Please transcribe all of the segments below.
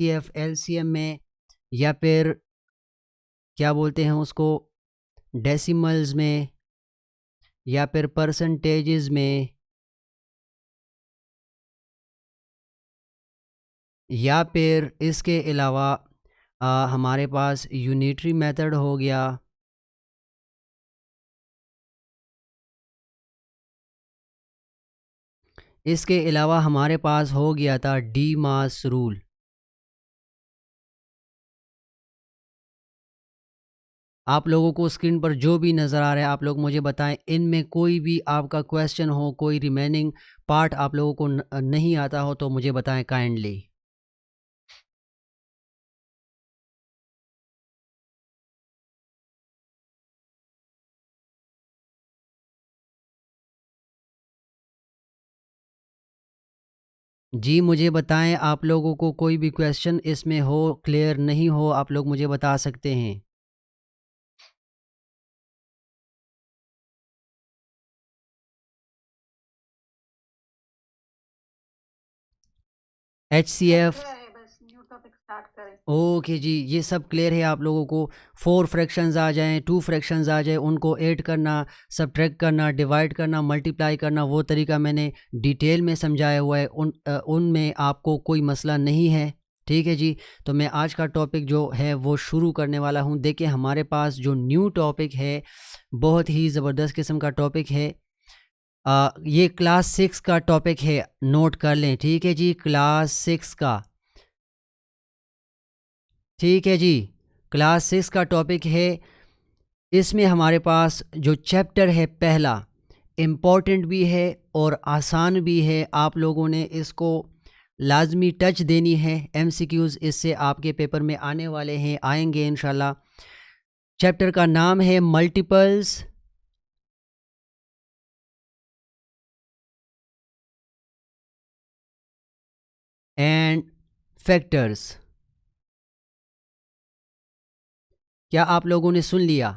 F LCM में, या फिर क्या बोलते हैं उसको, डेसिमल्स में, या फिर परसेंटेजेस में, या फिर इसके अलावा हमारे पास यूनिटरी मेथड हो गया। इसके अलावा हमारे पास हो गया था डी मास रूल। आप लोगों को स्क्रीन पर जो भी नज़र आ रहा है आप लोग मुझे बताएं, इनमें कोई भी आपका क्वेश्चन हो, कोई रिमेनिंग पार्ट आप लोगों को नहीं आता हो तो मुझे बताएं काइंडली। जी मुझे बताएं, आप लोगों को कोई भी क्वेश्चन इसमें हो, क्लियर नहीं हो, आप लोग मुझे बता सकते हैं। HCF, ओके जी, ये सब क्लियर है आप लोगों को। 4 फ्रैक्शंस आ जाएं, 2 फ्रैक्शंस आ जाए, उनको ऐड करना, सब्ट्रैक्ट करना, डिवाइड करना, मल्टीप्लाई करना, वो तरीका मैंने डिटेल में समझाया हुआ है। उनमें आपको कोई मसला नहीं है, ठीक है जी। तो मैं आज का टॉपिक जो है वो शुरू करने वाला हूँ। देखिए हमारे पास जो न्यू टॉपिक है बहुत ही ज़बरदस्त किस्म का टॉपिक है। ये क्लास 6 का टॉपिक है, नोट कर लें, ठीक है जी, क्लास 6 का, ठीक है जी, क्लास 6 का टॉपिक है। इसमें हमारे पास जो चैप्टर है पहला, इम्पॉर्टेंट भी है और आसान भी है। आप लोगों ने इसको लाजमी टच देनी है। MCQs इससे आपके पेपर में आने वाले हैं, आएंगे इंशाल्लाह। चैप्टर का नाम है मल्टीपल्स एंड फैक्टर्स। क्या आप लोगों ने सुन लिया?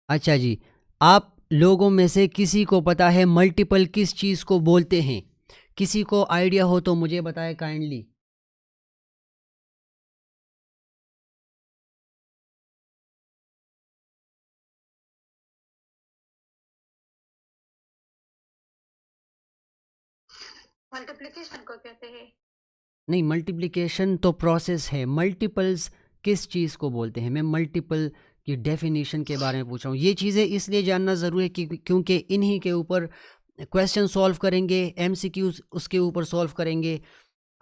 अच्छा जी, आप लोगों में से किसी को पता है मल्टीपल किस चीज़ को बोलते हैं? किसी को आइडिया हो तो मुझे बताएं काइंडली। मल्टीप्लिकेशन को कहते हैं। नहीं, मल्टीप्लिकेशन तो प्रोसेस है, मल्टीपल्स किस चीज़ को बोलते हैं? मैं मल्टीपल की डेफिनेशन के बारे में पूछ रहा हूँ। ये चीज़ें इसलिए जानना ज़रूरी है क्योंकि इन्हीं के ऊपर क्वेश्चन सॉल्व करेंगे, MCQs उसके ऊपर सॉल्व करेंगे।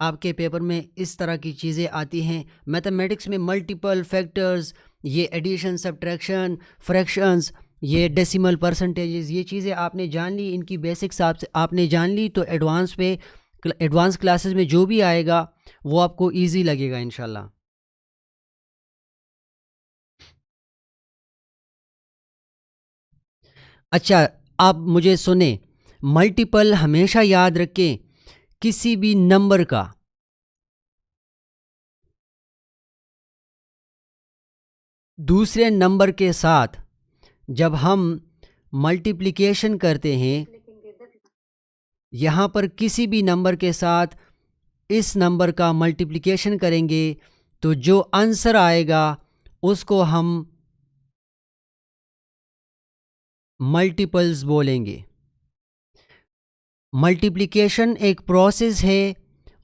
आपके पेपर में इस तरह की चीज़ें आती हैं। मैथमेटिक्स में मल्टीपल फैक्टर्स, ये एडिशन, सब्ट्रैक्शन, फ्रैक्शंस, ये डेसिमल, परसेंटेजेस, ये चीज़ें आपने जान ली, इनकी बेसिक्स आपने जान ली, तो एडवांस क्लासेस में जो भी आएगा वो आपको इजी लगेगा इंशाल्लाह। अच्छा, आप मुझे सुने, मल्टीपल हमेशा याद रखें, किसी भी नंबर का दूसरे नंबर के साथ जब हम मल्टीप्लिकेशन करते हैं, यहाँ पर किसी भी नंबर के साथ इस नंबर का मल्टीप्लिकेशन करेंगे तो जो आंसर आएगा उसको हम मल्टीपल्स बोलेंगे। मल्टीप्लिकेशन एक प्रोसेस है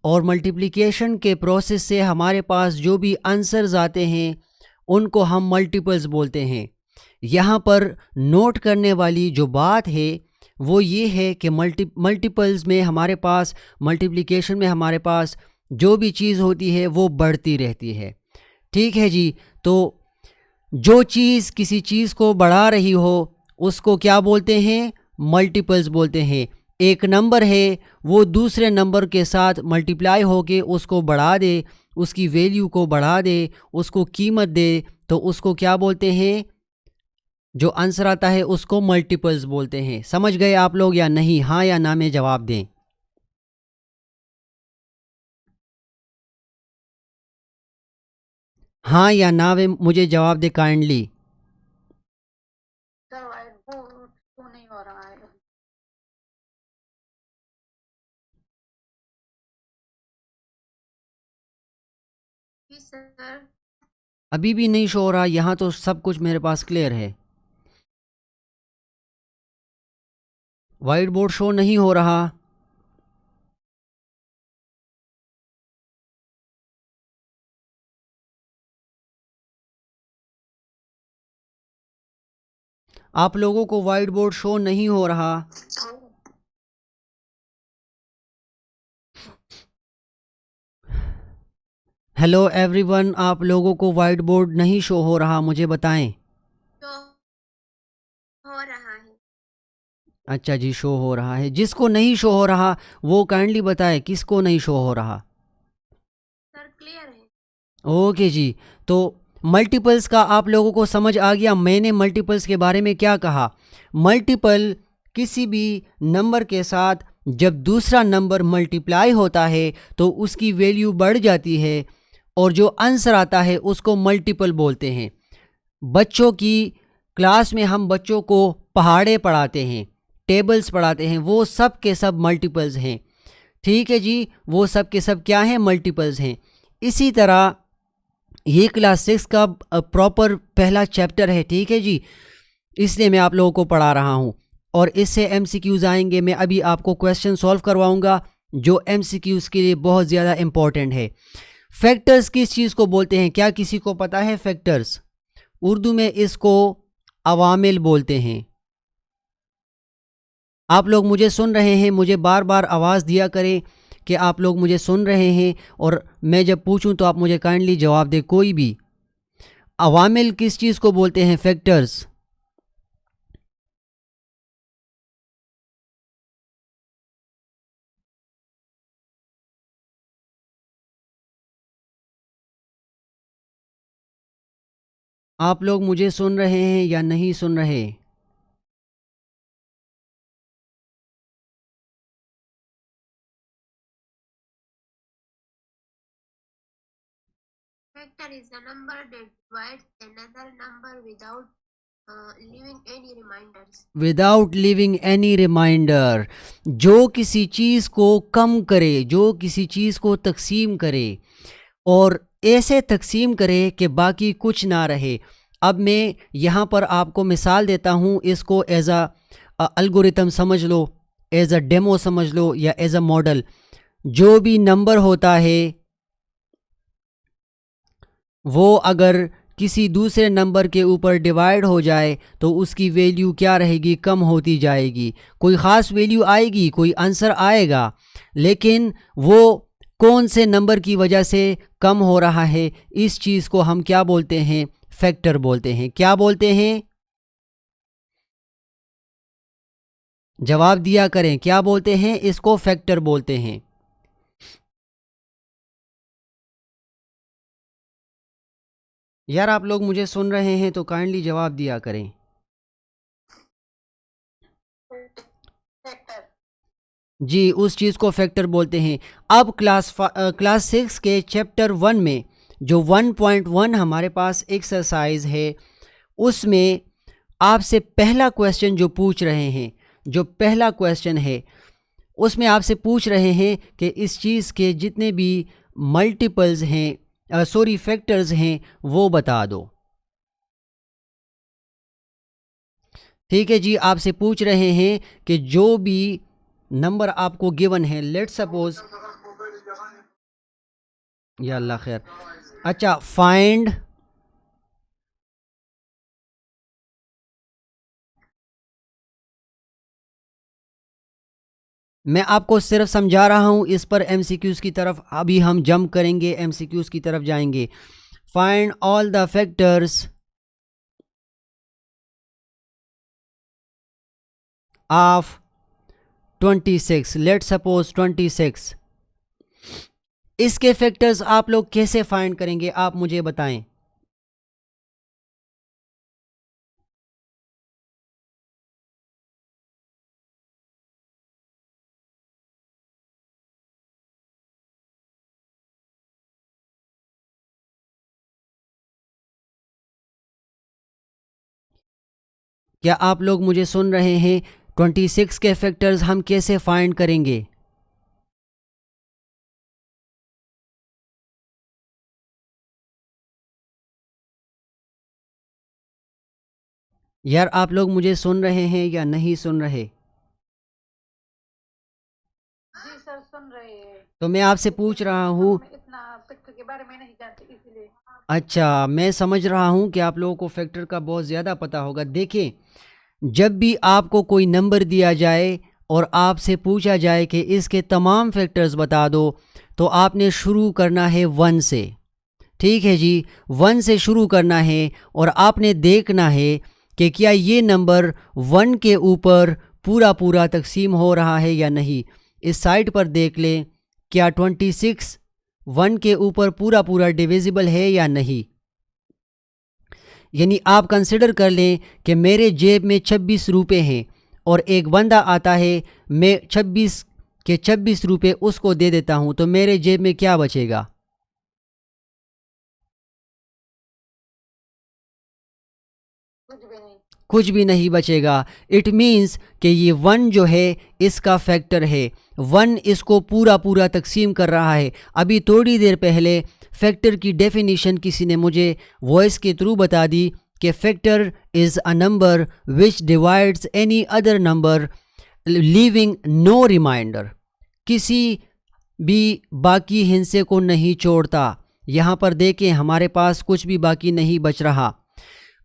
और मल्टीप्लिकेशन के प्रोसेस से हमारे पास जो भी आंसर्स आते हैं उनको हम मल्टीपल्स बोलते हैं। यहाँ पर नोट करने वाली जो बात है वो ये है कि मल्टीपल्स में हमारे पास, मल्टीप्लिकेशन में हमारे पास जो भी चीज़ होती है वो बढ़ती रहती है, ठीक है जी। तो जो चीज़ किसी चीज़ को बढ़ा रही हो उसको क्या बोलते हैं? मल्टीपल्स बोलते हैं। एक नंबर है, वो दूसरे नंबर के साथ मल्टीप्लाई होके उसको बढ़ा दे, उसकी वैल्यू को बढ़ा दे, उसको कीमत दे, तो उसको क्या बोलते हैं? जो आंसर आता है उसको मल्टीपल्स बोलते हैं। समझ गए आप लोग या नहीं? हाँ या ना में जवाब दें। हाँ या ना में मुझे जवाब दे काइंडली। हो रहा है। जी सर। अभी भी नहीं शो हो रहा? यहाँ तो सब कुछ मेरे पास क्लियर है। वाइट बोर्ड शो नहीं हो रहा। आप लोगों को वाइट बोर्ड शो नहीं हो रहा। हेलो एवरीवन, आप लोगों को वाइट बोर्ड नहीं शो हो रहा, मुझे बताएं। तो हो रहा है। अच्छा जी, शो हो रहा है। जिसको नहीं शो हो रहा वो काइंडली बताए किसको नहीं शो हो रहा। सर क्लियर है। ओके जी। तो मल्टीपल्स का आप लोगों को समझ आ गया। मैंने मल्टीपल्स के बारे में क्या कहा। मल्टीपल किसी भी नंबर के साथ जब दूसरा नंबर मल्टीप्लाई होता है तो उसकी वैल्यू बढ़ जाती है और जो आंसर आता है उसको मल्टीपल बोलते हैं। बच्चों की क्लास में हम बच्चों को पहाड़े पढ़ाते हैं, टेबल्स पढ़ाते हैं, वो सब के सब मल्टीपल्स हैं। ठीक है जी, वो सब के सब क्या हैं? मल्टीपल्स हैं। इसी तरह ये क्लास 6 का प्रॉपर पहला चैप्टर है। ठीक है जी, इसलिए मैं आप लोगों को पढ़ा रहा हूँ और इससे एमसीक्यूज आएंगे। मैं अभी आपको क्वेश्चन सॉल्व करवाऊंगा जो एमसीक्यूज के लिए बहुत ज़्यादा इंपॉर्टेंट है। फैक्टर्स किस चीज़ को बोलते हैं? क्या किसी को पता है? फैक्टर्स उर्दू में इसको अवामिल बोलते हैं। आप लोग मुझे सुन रहे हैं, मुझे बार बार आवाज़ दिया करें कि आप लोग मुझे सुन रहे हैं, और मैं जब पूछूं तो आप मुझे काइंडली जवाब दें कोई भी। अवामिल किस चीज़ को बोलते हैं? फैक्टर्स। आप लोग मुझे सुन रहे हैं या नहीं सुन रहे? Factor is a number that divides another number without leaving any reminders. Without leaving any reminder. जो किसी चीज़ को कम करे, जो किसी चीज़ को तकसीम करे और ऐसे तकसीम करे कि बाकी कुछ ना रहे। अब मैं यहाँ पर आपको मिसाल देता हूँ, इसको एज अ अलगोरिथम समझ लो, एज अ डेमो समझ लो या एज अ मॉडल। जो भी नंबर होता है वो अगर किसी दूसरे नंबर के ऊपर डिवाइड हो जाए तो उसकी वैल्यू क्या रहेगी? कम होती जाएगी। कोई ख़ास वैल्यू आएगी, कोई आंसर आएगा, लेकिन वो कौन से नंबर की वजह से कम हो रहा है, इस चीज़ को हम क्या बोलते हैं? फैक्टर बोलते हैं। क्या बोलते हैं? जवाब दिया करें, क्या बोलते हैं? इसको फैक्टर बोलते हैं। यार आप लोग मुझे सुन रहे हैं तो काइंडली जवाब दिया करें। Factor. जी, उस चीज़ को फैक्टर बोलते हैं। अब क्लास 6 के चैप्टर 1 में जो 1.1 हमारे पास एक्सरसाइज है, उसमें आपसे पहला क्वेश्चन जो पूछ रहे हैं, जो पहला क्वेश्चन है उसमें आपसे पूछ रहे हैं कि इस चीज़ के जितने भी मल्टीपल्स हैं, सॉरी फैक्टर्स हैं, वो बता दो। ठीक है जी, आपसे पूछ रहे हैं कि जो भी नंबर आपको गिवन है, लेट सपोज, या अल्लाह खैर। अच्छा, फाइंड मैं आपको सिर्फ समझा रहा हूं, इस पर एमसीक्यूज की तरफ अभी हम जंप करेंगे, एमसीक्यूज की तरफ जाएंगे। Find all the factors of 26, let suppose 26। इसके फैक्टर्स आप लोग कैसे फाइंड करेंगे, आप मुझे बताएं। क्या आप लोग मुझे सुन रहे हैं? 26 के फैक्टर्स हम कैसे फाइंड करेंगे? यार आप लोग मुझे सुन रहे हैं या नहीं सुन रहे? जी सर, सुन रहे हैं। तो मैं आपसे पूछ रहा हूँ। हम इतना फैक्टर के बारे में नहीं जानते, इसलिए। अच्छा, मैं समझ रहा हूँ कि आप लोगों को फैक्टर का बहुत ज़्यादा पता होगा। देखिए, जब भी आपको कोई नंबर दिया जाए और आपसे पूछा जाए कि इसके तमाम फैक्टर्स बता दो, तो आपने शुरू करना है 1 से। ठीक है जी, 1 से शुरू करना है और आपने देखना है कि क्या ये नंबर 1 के ऊपर पूरा पूरा तकसीम हो रहा है या नहीं। इस साइड पर देख लें, क्या 26 1 के ऊपर पूरा पूरा डिविजिबल है या नहीं। यानी आप कंसिडर कर लें कि मेरे जेब में 26 रुपये हैं और एक बंदा आता है, मैं 26 के 26 रुपये उसको दे देता हूं, तो मेरे जेब में क्या बचेगा? कुछ भी नहीं बचेगा। इट मीन्स कि ये 1 जो है इसका फैक्टर है। 1 इसको पूरा पूरा तकसीम कर रहा है। अभी थोड़ी देर पहले फैक्टर की डेफिनेशन किसी ने मुझे वॉइस के थ्रू बता दी कि factor is a number which divides any other number leaving no reminder. किसी भी बाकी हिस्से को नहीं छोड़ता। यहाँ पर देखें, हमारे पास कुछ भी बाकी नहीं बच रहा।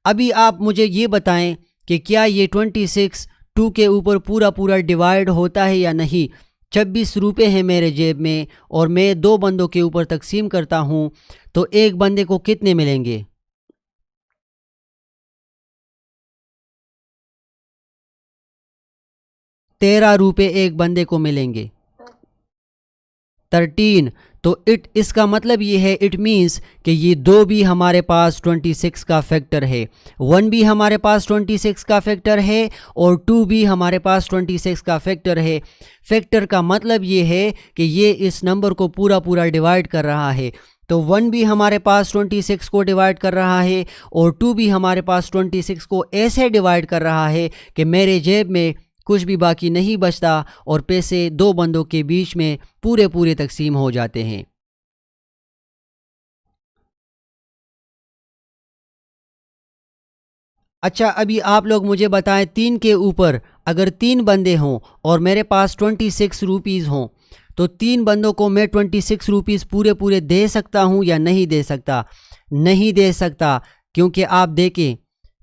अभी आप मुझे ये बताएं कि क्या ये 26 2 के ऊपर पूरा पूरा डिवाइड होता है या नहीं। 26 रुपये हैं मेरे जेब में और मैं 2 बंदों के ऊपर तकसीम करता हूँ, तो एक बंदे को कितने मिलेंगे? 13 रुपये एक बंदे को मिलेंगे। 13। तो इसका मतलब ये है, इट मीन्स कि ये 2 भी हमारे पास 26 का फैक्टर है, 1 भी हमारे पास 26 का फैक्टर है और 2 भी हमारे पास 26 का फैक्टर है। फैक्टर का मतलब ये है कि ये इस नंबर को पूरा पूरा डिवाइड कर रहा है। तो 1 भी हमारे पास 26 को डिवाइड कर रहा है और 2 भी हमारे पास 26 को ऐसे डिवाइड कर रहा है कि मेरे जेब में कुछ भी बाकी नहीं बचता और पैसे 2 बंदों के बीच में पूरे पूरे तकसीम हो जाते हैं। अच्छा, अभी आप लोग मुझे बताएं, 3 के ऊपर अगर 3 बंदे हों और मेरे पास 26 रुपीज़ हों, तो 3 बंदों को मैं 26 रुपीज़ पूरे पूरे दे सकता हूं या नहीं दे सकता? नहीं दे सकता, क्योंकि आप देखें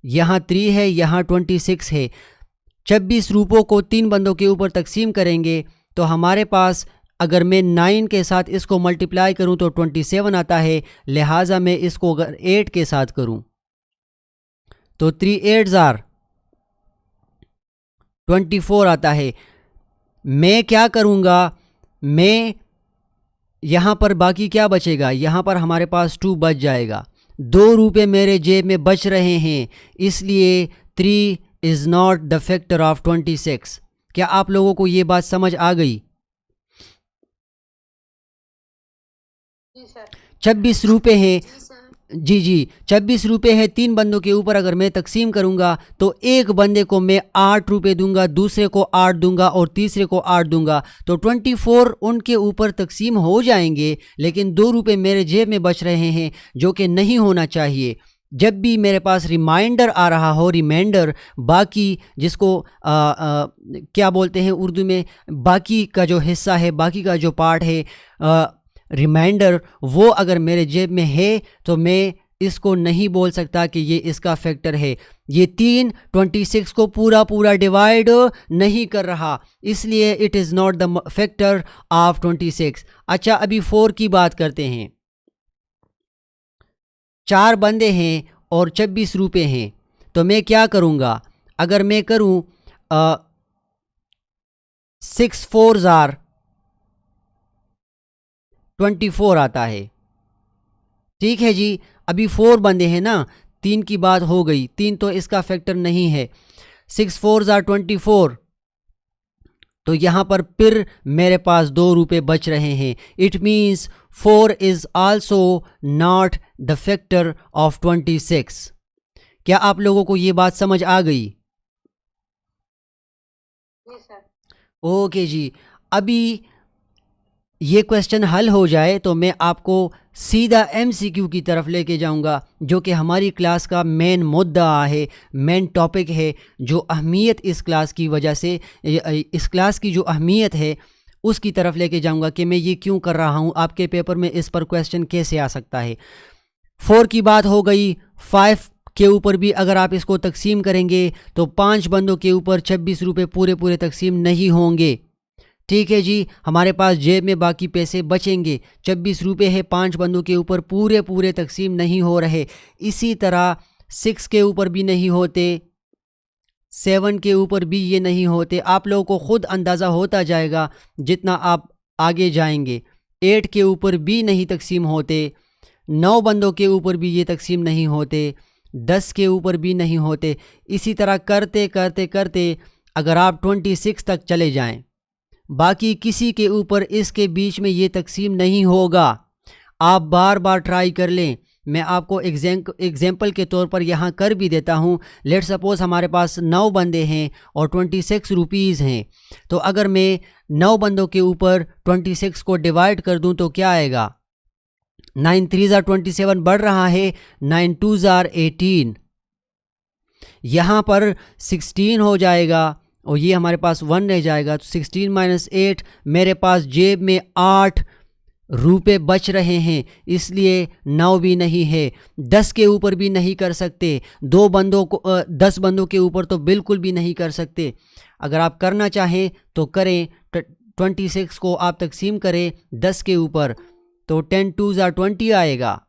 यहाँ 3 है, यहाँ 26 है। 26 रुपयों को 3 बंदों के ऊपर तकसीम करेंगे तो हमारे पास, अगर मैं 9 के साथ इसको मल्टीप्लाई करूं तो 27 आता है। लिहाजा मैं इसको अगर 8 के साथ करूं तो 3 8 जार 24 आता है। मैं क्या करूंगा, मैं यहाँ पर बाकी क्या बचेगा, यहाँ पर हमारे पास 2 बच जाएगा। 2 रुपये मेरे जेब में बच रहे हैं, इसलिए 3 is not the factor of 26। क्या आप लोगों को ये बात समझ आ गई? 26 रुपये हैं। जी सर। जी 26 रुपये है 3 बंदों के ऊपर। अगर मैं तकसीम करूंगा तो एक बंदे को मैं 8 रुपये दूंगा, दूसरे को 8 दूंगा और तीसरे को 8 दूंगा, तो 24 उनके ऊपर तकसीम हो जाएंगे। लेकिन 2 रुपये मेरे जेब में बच रहे हैं, जो कि नहीं होना चाहिए। जब भी मेरे पास रिमाइंडर आ रहा हो, रिमाइंडर, बाकी जिसको क्या बोलते हैं उर्दू में, बाकी का जो हिस्सा है, बाकी का जो पार्ट है, रिमाइंडर, वो अगर मेरे जेब में है तो मैं इसको नहीं बोल सकता कि ये इसका फैक्टर है। ये 3 26 को पूरा पूरा डिवाइड नहीं कर रहा, इसलिए it is not the factor of 26। अच्छा, अभी 4 की बात करते हैं। 4 बंदे हैं और 26 रुपये हैं, तो मैं क्या करूँगा? अगर मैं करूँ 6 4 जार 24 आता है। ठीक है जी, अभी 4 बंदे हैं ना, 3 की बात हो गई, 3 तो इसका फैक्टर नहीं है। 6 4 जार 24, तो यहाँ पर फिर मेरे पास 2 रुपये बच रहे हैं। It means 4 is also not the factor of 26। क्या आप लोगों को ये बात समझ आ गई? जी सर। ओके जी, अभी ये क्वेश्चन हल हो जाए तो मैं आपको सीधा एमसीक्यू की तरफ लेके जाऊंगा, जो कि हमारी क्लास का मेन मुद्दा है, मेन टॉपिक है। जो अहमियत इस क्लास की वजह से, इस क्लास की जो अहमियत है उसकी तरफ लेके जाऊंगा कि मैं ये क्यों कर रहा हूँ, आपके पेपर में इस पर क्वेश्चन कैसे आ सकता है। 4 की बात हो गई। 5 के ऊपर भी अगर आप इसको तकसीम करेंगे तो 5 बंदों के ऊपर 26 रुपये पूरे पूरे तकसीम नहीं होंगे। ठीक है जी, हमारे पास जेब में बाकी पैसे बचेंगे। 26 रुपये है, 5 बंदों के ऊपर पूरे पूरे तकसीम नहीं हो रहे। इसी तरह 6 के ऊपर भी नहीं होते, 7 के ऊपर भी ये नहीं होते। आप लोगों को खुद अंदाज़ा होता जाएगा जितना आप आगे जाएंगे। 8 के ऊपर भी नहीं तकसीम होते, 9 बंदों के ऊपर भी ये तकसीम नहीं होते, 10 के ऊपर भी नहीं होते। इसी तरह करते करते करते अगर आप 26 तक चले जाएं, बाकी किसी के ऊपर इसके बीच में ये तकसीम नहीं होगा। आप बार बार ट्राई कर लें। मैं आपको एग्जाम्पल के तौर पर यहाँ कर भी देता हूँ। लेट सपोज़ हमारे पास 9 बंदे हैं और 26 रुपीज़ हैं, तो अगर मैं 9 बंदों के ऊपर 26 को डिवाइड कर दूँ तो क्या आएगा? 9 3 ज़ार 27 बढ़ रहा है, 9 2 ज़ार 18, यहाँ पर 16 हो जाएगा और ये हमारे पास 1 रह जाएगा। तो 16 माइनस 8, मेरे पास जेब में 8 रुपये बच रहे हैं, इसलिए 9 भी नहीं है। 10 के ऊपर भी नहीं कर सकते, 10 बंदों के ऊपर तो बिल्कुल भी नहीं कर सकते। अगर आप करना चाहें तो करें। 26 को आप तकसीम करें 10 के ऊपर तो 10 2 ज़ार 20 आएगा।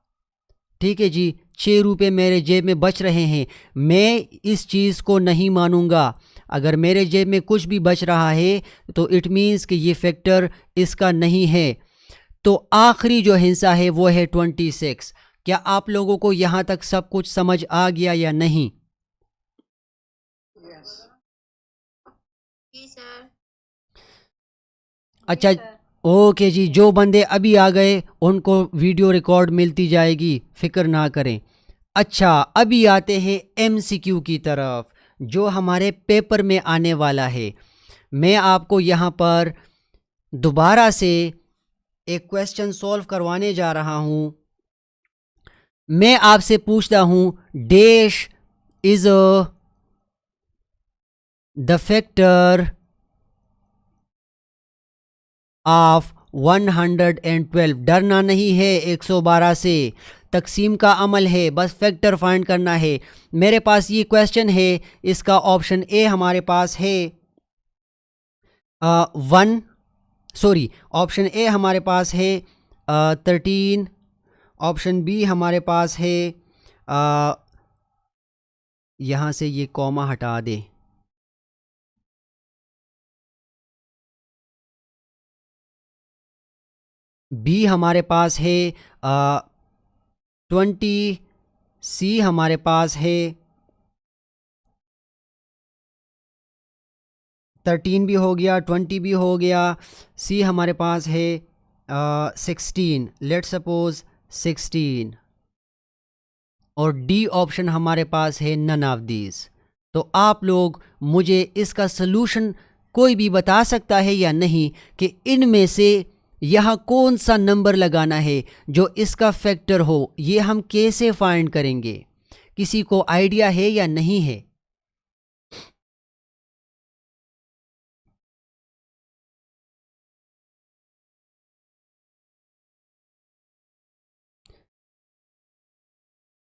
ठीक है जी, 6 रुपये मेरे जेब में बच रहे हैं। मैं इस चीज़ को नहीं मानूंगा। अगर मेरे जेब में कुछ भी बच रहा है तो इट मीन्स कि ये फैक्टर इसका नहीं है। तो आखिरी जो हिस्सा है वो है 26। क्या आप लोगों को यहाँ तक सब कुछ समझ आ गया या नहीं? जी सर। अच्छा, जी सर। ओके जी, जो बंदे अभी आ गए उनको वीडियो रिकॉर्ड मिलती जाएगी, फ़िक्र ना करें। अच्छा, अभी आते हैं एमसीक्यू की तरफ, जो हमारे पेपर में आने वाला है। मैं आपको यहाँ पर दोबारा से एक क्वेश्चन सॉल्व करवाने जा रहा हूँ। मैं आपसे पूछता हूँ, dash is the factor of 112। डरना नहीं है 112 से, तकसीम का अमल है, बस फैक्टर फाइंड करना है। मेरे पास ये क्वेश्चन है, इसका ऑप्शन ए हमारे पास है ऑप्शन ए हमारे पास है 13, ऑप्शन बी हमारे पास है यहाँ से ये कॉमा हटा दे, बी हमारे पास है 20, सी हमारे पास है 13 भी हो गया, 20 भी हो गया, सी हमारे पास है 16, लेट सपोज 16, और डी ऑप्शन हमारे पास है नन ऑफ दीज। तो आप लोग मुझे इसका सलूशन कोई भी बता सकता है या नहीं कि इनमें से यहाँ कौन सा नंबर लगाना है जो इसका फैक्टर हो? ये हम कैसे फाइंड करेंगे? किसी को आइडिया है या नहीं है?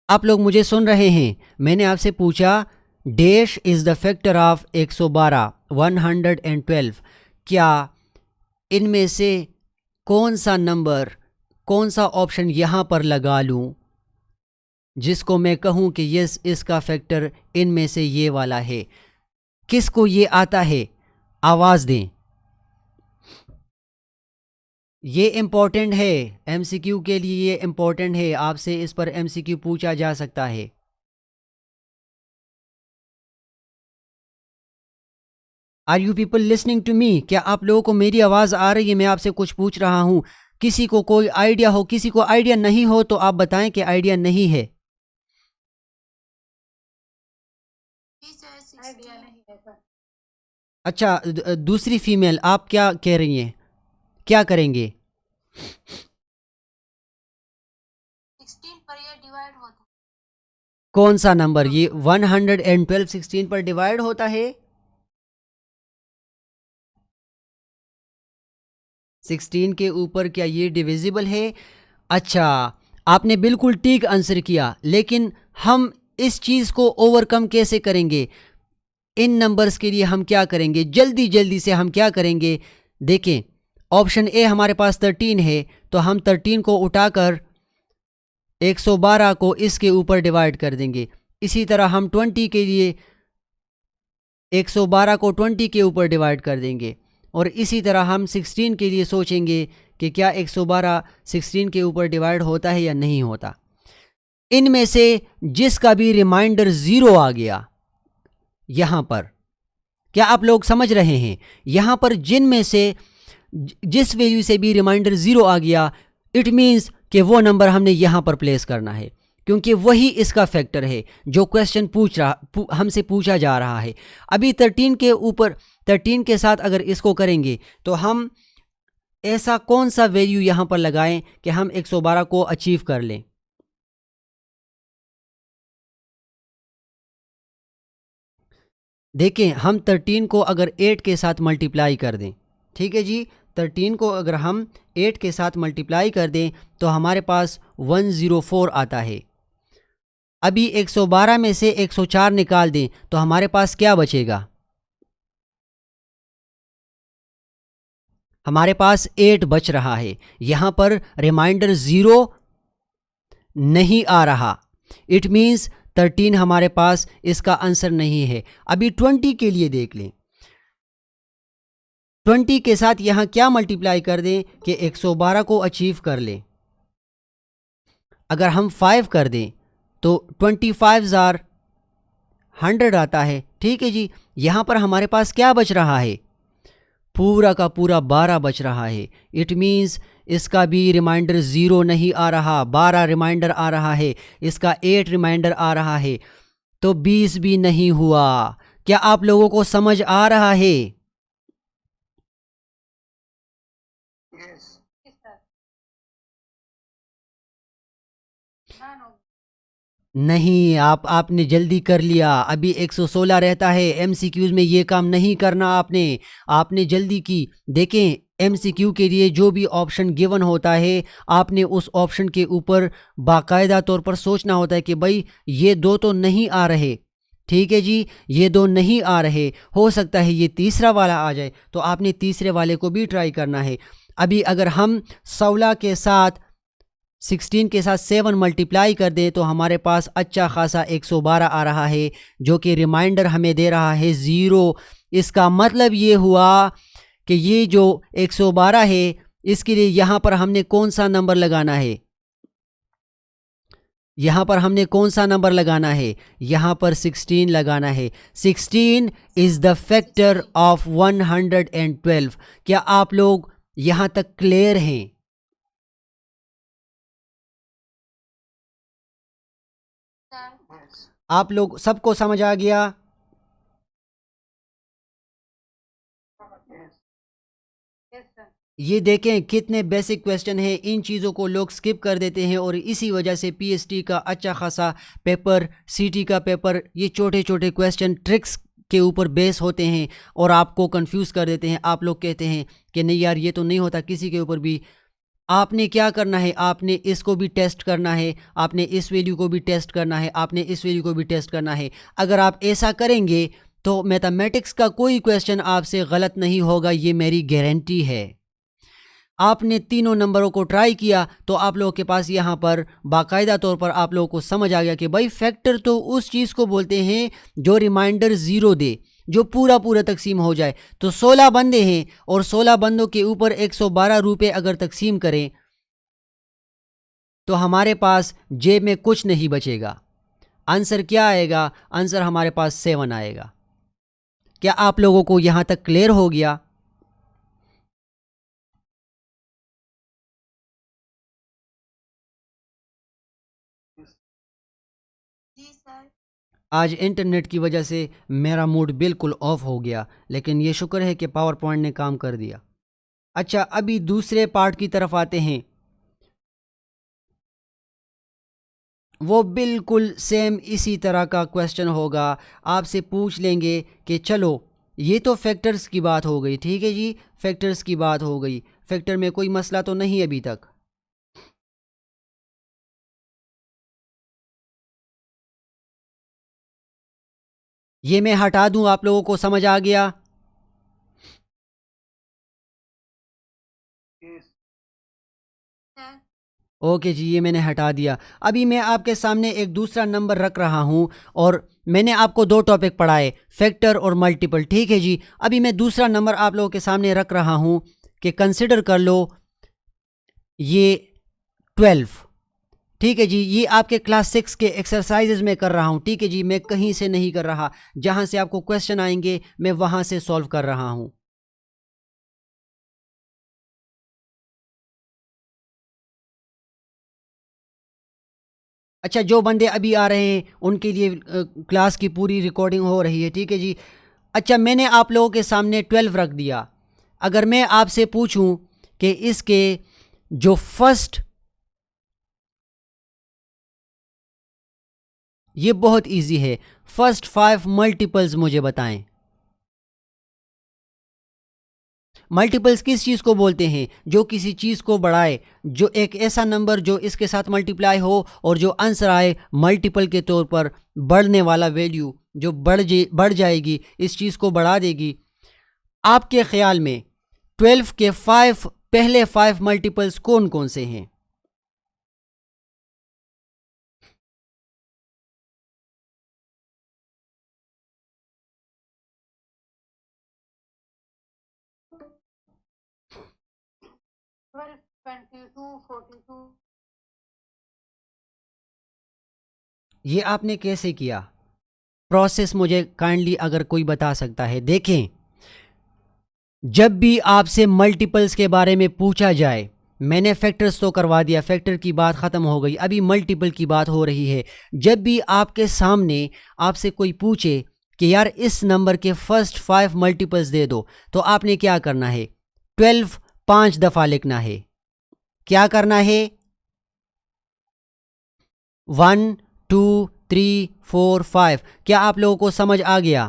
आप लोग मुझे सुन रहे हैं? मैंने आपसे पूछा dash is the factor of 112, 112। क्या इनमें से कौन सा नंबर, कौन सा ऑप्शन यहाँ पर लगा लूँ जिसको मैं कहूँ कि यस इसका फैक्टर इनमें से ये वाला है? किसको ये आता है? आवाज़ दें। ये इम्पोर्टेंट है, एमसीक्यू के लिए ये इम्पोर्टेंट है, आपसे इस पर एमसीक्यू पूछा जा सकता है। Are you people listening to me? क्या आप लोगों को मेरी आवाज़ आ रही है? मैं आपसे कुछ पूछ रहा हूँ। किसी को कोई आइडिया हो, किसी को आइडिया नहीं हो तो आप बताएं कि आइडिया नहीं है। जी सर। आइडिया 16। नहीं है सर। अच्छा, दूसरी फीमेल आप क्या कह रही हैं, क्या करेंगे? 16 पर ये डिवाइड होता है। कौन सा नंबर? ये 112 16 पर डिवाइड होता है? 16 के ऊपर क्या ये डिविजिबल है? अच्छा, आपने बिल्कुल ठीक आंसर किया, लेकिन हम इस चीज़ को ओवरकम कैसे करेंगे? इन नंबर्स के लिए हम क्या करेंगे, जल्दी जल्दी से हम क्या करेंगे? देखें, ऑप्शन ए हमारे पास 13 है, तो हम 13 को उठाकर 112 को इसके ऊपर डिवाइड कर देंगे। इसी तरह हम 20 के लिए 112 को 20 के ऊपर डिवाइड कर देंगे, और इसी तरह हम 16 के लिए सोचेंगे कि क्या 112 16 के ऊपर डिवाइड होता है या नहीं होता। इनमें से जिसका भी रिमाइंडर 0 आ गया यहाँ पर, क्या आप लोग समझ रहे हैं? यहाँ पर जिनमें से जिस वैल्यू से भी रिमाइंडर 0 आ गया, इट मीन्स कि वो नंबर हमने यहाँ पर प्लेस करना है, क्योंकि वही इसका फैक्टर है जो क्वेश्चन हमसे पूछा जा रहा है। अभी 13 के ऊपर 13 के साथ अगर इसको करेंगे तो हम ऐसा कौन सा वैल्यू यहाँ पर लगाएं कि हम 112 को अचीव कर लें? देखें, हम 13 को अगर 8 के साथ मल्टीप्लाई कर दें, ठीक है जी, 13 को अगर हम 8 के साथ मल्टीप्लाई कर दें तो हमारे पास 104 आता है। अभी 112 में से 104 निकाल दें तो हमारे पास क्या बचेगा? हमारे पास 8 बच रहा है। यहाँ पर रिमाइंडर 0 नहीं आ रहा, इट मीन्स 13 हमारे पास इसका आंसर नहीं है। अभी 20 के लिए देख लें, 20 के साथ यहाँ क्या मल्टीप्लाई कर दें कि 112 को अचीव कर लें। अगर हम 5 कर दें तो 25,100 आता है, ठीक है जी। यहाँ पर हमारे पास क्या बच रहा है? पूरा का पूरा 12 बच रहा है। इट मीन्स इसका भी रिमाइंडर 0 नहीं आ रहा, 12 रिमाइंडर आ रहा है, इसका 8 रिमाइंडर आ रहा है, तो 20 भी नहीं हुआ। क्या आप लोगों को समझ आ रहा है? सर नो नहीं, आपने जल्दी कर लिया। अभी 116 रहता है। एमसीक्यूज में ये काम नहीं करना आपने जल्दी की। देखें, एमसीक्यू के लिए जो भी ऑप्शन गिवन होता है, आपने उस ऑप्शन के ऊपर बाकायदा तौर पर सोचना होता है कि भाई ये दो तो नहीं आ रहे, ठीक है जी, ये दो नहीं आ रहे, हो सकता है ये तीसरा वाला आ जाए, तो आपने तीसरे वाले को भी ट्राई करना है। अभी अगर हम 16 के साथ 16 के साथ 7 मल्टीप्लाई कर दें तो हमारे पास अच्छा खासा 112 आ रहा है, जो कि रिमाइंडर हमें दे रहा है 0। इसका मतलब ये हुआ कि ये जो 112 है, इसके लिए यहाँ पर हमने कौन सा नंबर लगाना है? यहाँ पर हमने कौन सा नंबर लगाना है? यहाँ पर 16 लगाना है। 16 इज़ द फैक्टर ऑफ 112। क्या आप लोग यहाँ तक क्लियर हैं? सर आप लोग सबको समझ आ गया? यस सर ये देखें कितने बेसिक क्वेश्चन हैं, इन चीज़ों को लोग स्किप कर देते हैं, और इसी वजह से पीएसटी का अच्छा खासा पेपर, सीटी का पेपर, ये छोटे छोटे क्वेश्चन ट्रिक्स के ऊपर बेस होते हैं और आपको कंफ्यूज कर देते हैं। आप लोग कहते हैं कि नहीं यार, ये तो नहीं होता किसी के ऊपर भी। आपने क्या करना है? आपने इसको भी टेस्ट करना है, आपने इस वैल्यू को भी टेस्ट करना है, आपने इस वैल्यू को भी टेस्ट करना है। अगर आप ऐसा करेंगे तो मैथमेटिक्स का कोई क्वेश्चन आपसे गलत नहीं होगा, ये मेरी गारंटी है। आपने तीनों नंबरों को ट्राई किया तो आप लोगों के पास यहाँ पर बाकायदा तौर पर आप लोगों को समझ आ गया कि भाई फैक्टर तो उस चीज़ को बोलते हैं जो रिमाइंडर 0 दे, जो पूरा पूरा तकसीम हो जाए। तो 16 बंदे हैं और 16 बंदों के ऊपर 112 रुपये अगर तकसीम करें तो हमारे पास जेब में कुछ नहीं बचेगा। आंसर क्या आएगा? आंसर हमारे पास 7 आएगा। क्या आप लोगों को यहाँ तक क्लियर हो गया? जी सर। आज इंटरनेट की वजह से मेरा मूड बिल्कुल ऑफ हो गया, लेकिन ये शुक्र है कि पावर पॉइंट ने काम कर दिया। अच्छा, अभी दूसरे पार्ट की तरफ आते हैं। वो बिल्कुल सेम इसी तरह का क्वेश्चन होगा। आपसे पूछ लेंगे कि चलो, ये तो फैक्टर्स की बात हो गई, ठीक है जी, फैक्टर्स की बात हो गई, फैक्टर में कोई मसला तो नहीं अभी तक। ये मैं हटा दूं, आप लोगों को समझ आ गया? Yes. sir. ओके जी, ये मैंने हटा दिया। अभी मैं आपके सामने एक दूसरा नंबर रख रहा हूँ, और मैंने आपको दो टॉपिक पढ़ाए, फैक्टर और मल्टीपल, ठीक है जी। अभी मैं दूसरा नंबर आप लोगों के सामने रख रहा हूँ कि कंसिडर कर लो ये 12, ठीक है जी। ये आपके क्लास 6 के एक्सरसाइजेज में कर रहा हूँ, ठीक है जी, मैं कहीं से नहीं कर रहा, जहाँ से आपको क्वेश्चन आएंगे मैं वहाँ से सॉल्व कर रहा हूँ। अच्छा, जो बंदे अभी आ रहे हैं उनके लिए क्लास की पूरी रिकॉर्डिंग हो रही है, ठीक है जी। अच्छा, मैंने आप लोगों के सामने 12 रख दिया। अगर मैं आपसे पूछूं कि इसके जो फर्स्ट, ये बहुत इजी है, फर्स्ट 5 मल्टीपल्स मुझे बताएं। मल्टीपल्स किस चीज़ को बोलते हैं? जो किसी चीज़ को बढ़ाए, जो एक ऐसा नंबर जो इसके साथ मल्टीप्लाई हो और जो आंसर आए मल्टीपल के तौर पर, बढ़ने वाला वैल्यू जो बढ़ जाएगी, इस चीज़ को बढ़ा देगी। आपके ख्याल में 12 के 5 पहले 5 मल्टीपल्स कौन कौन से हैं? Twelve, 22, 42. ये आपने कैसे किया? प्रोसेस मुझे काइंडली अगर कोई बता सकता है। देखें, जब भी आपसे मल्टीपल्स के बारे में पूछा जाए, मैंने फैक्टर्स तो करवा दिया, फैक्टर की बात ख़त्म हो गई, अभी मल्टीपल की बात हो रही है। जब भी आपके सामने आपसे कोई पूछे कि यार इस नंबर के फर्स्ट 5 मल्टीपल्स दे दो, तो आपने क्या करना है? 12 5 दफ़ा लिखना है। क्या करना है? 1 2 3 4 5। क्या आप लोगों को समझ आ गया?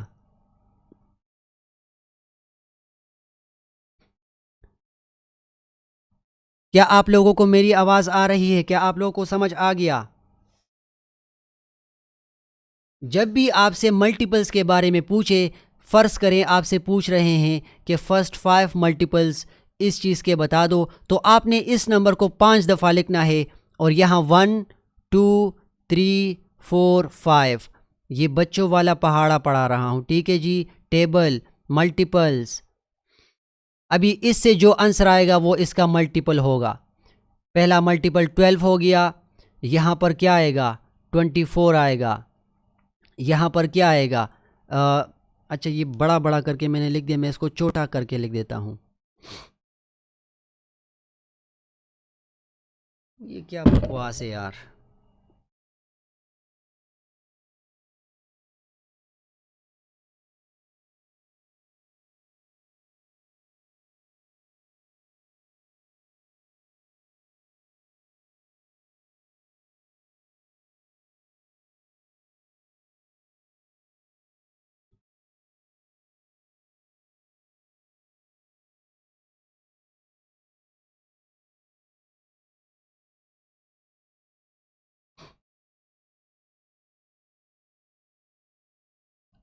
क्या आप लोगों को मेरी आवाज़ आ रही है? क्या आप लोगों को समझ आ गया? जब भी आपसे मल्टीपल्स के बारे में पूछे, फ़र्ज़ करें आपसे पूछ रहे हैं कि फ़र्स्ट 5 मल्टीपल्स इस चीज़ के बता दो, तो आपने इस नंबर को 5 दफ़ा लिखना है, और यहाँ 1 2 3 4 5, ये बच्चों वाला पहाड़ा पढ़ा रहा हूँ, ठीक है जी। टेबल, मल्टीपल्स, अभी इससे जो आंसर आएगा वो इसका मल्टीपल होगा। पहला मल्टीपल 12 हो गया, यहाँ पर क्या आएगा? 24 आएगा। यहाँ पर क्या आएगा? अच्छा, ये बड़ा बड़ा करके मैंने लिख दिया, मैं इसको छोटा करके लिख देता हूँ। ये क्या बकवास है यार।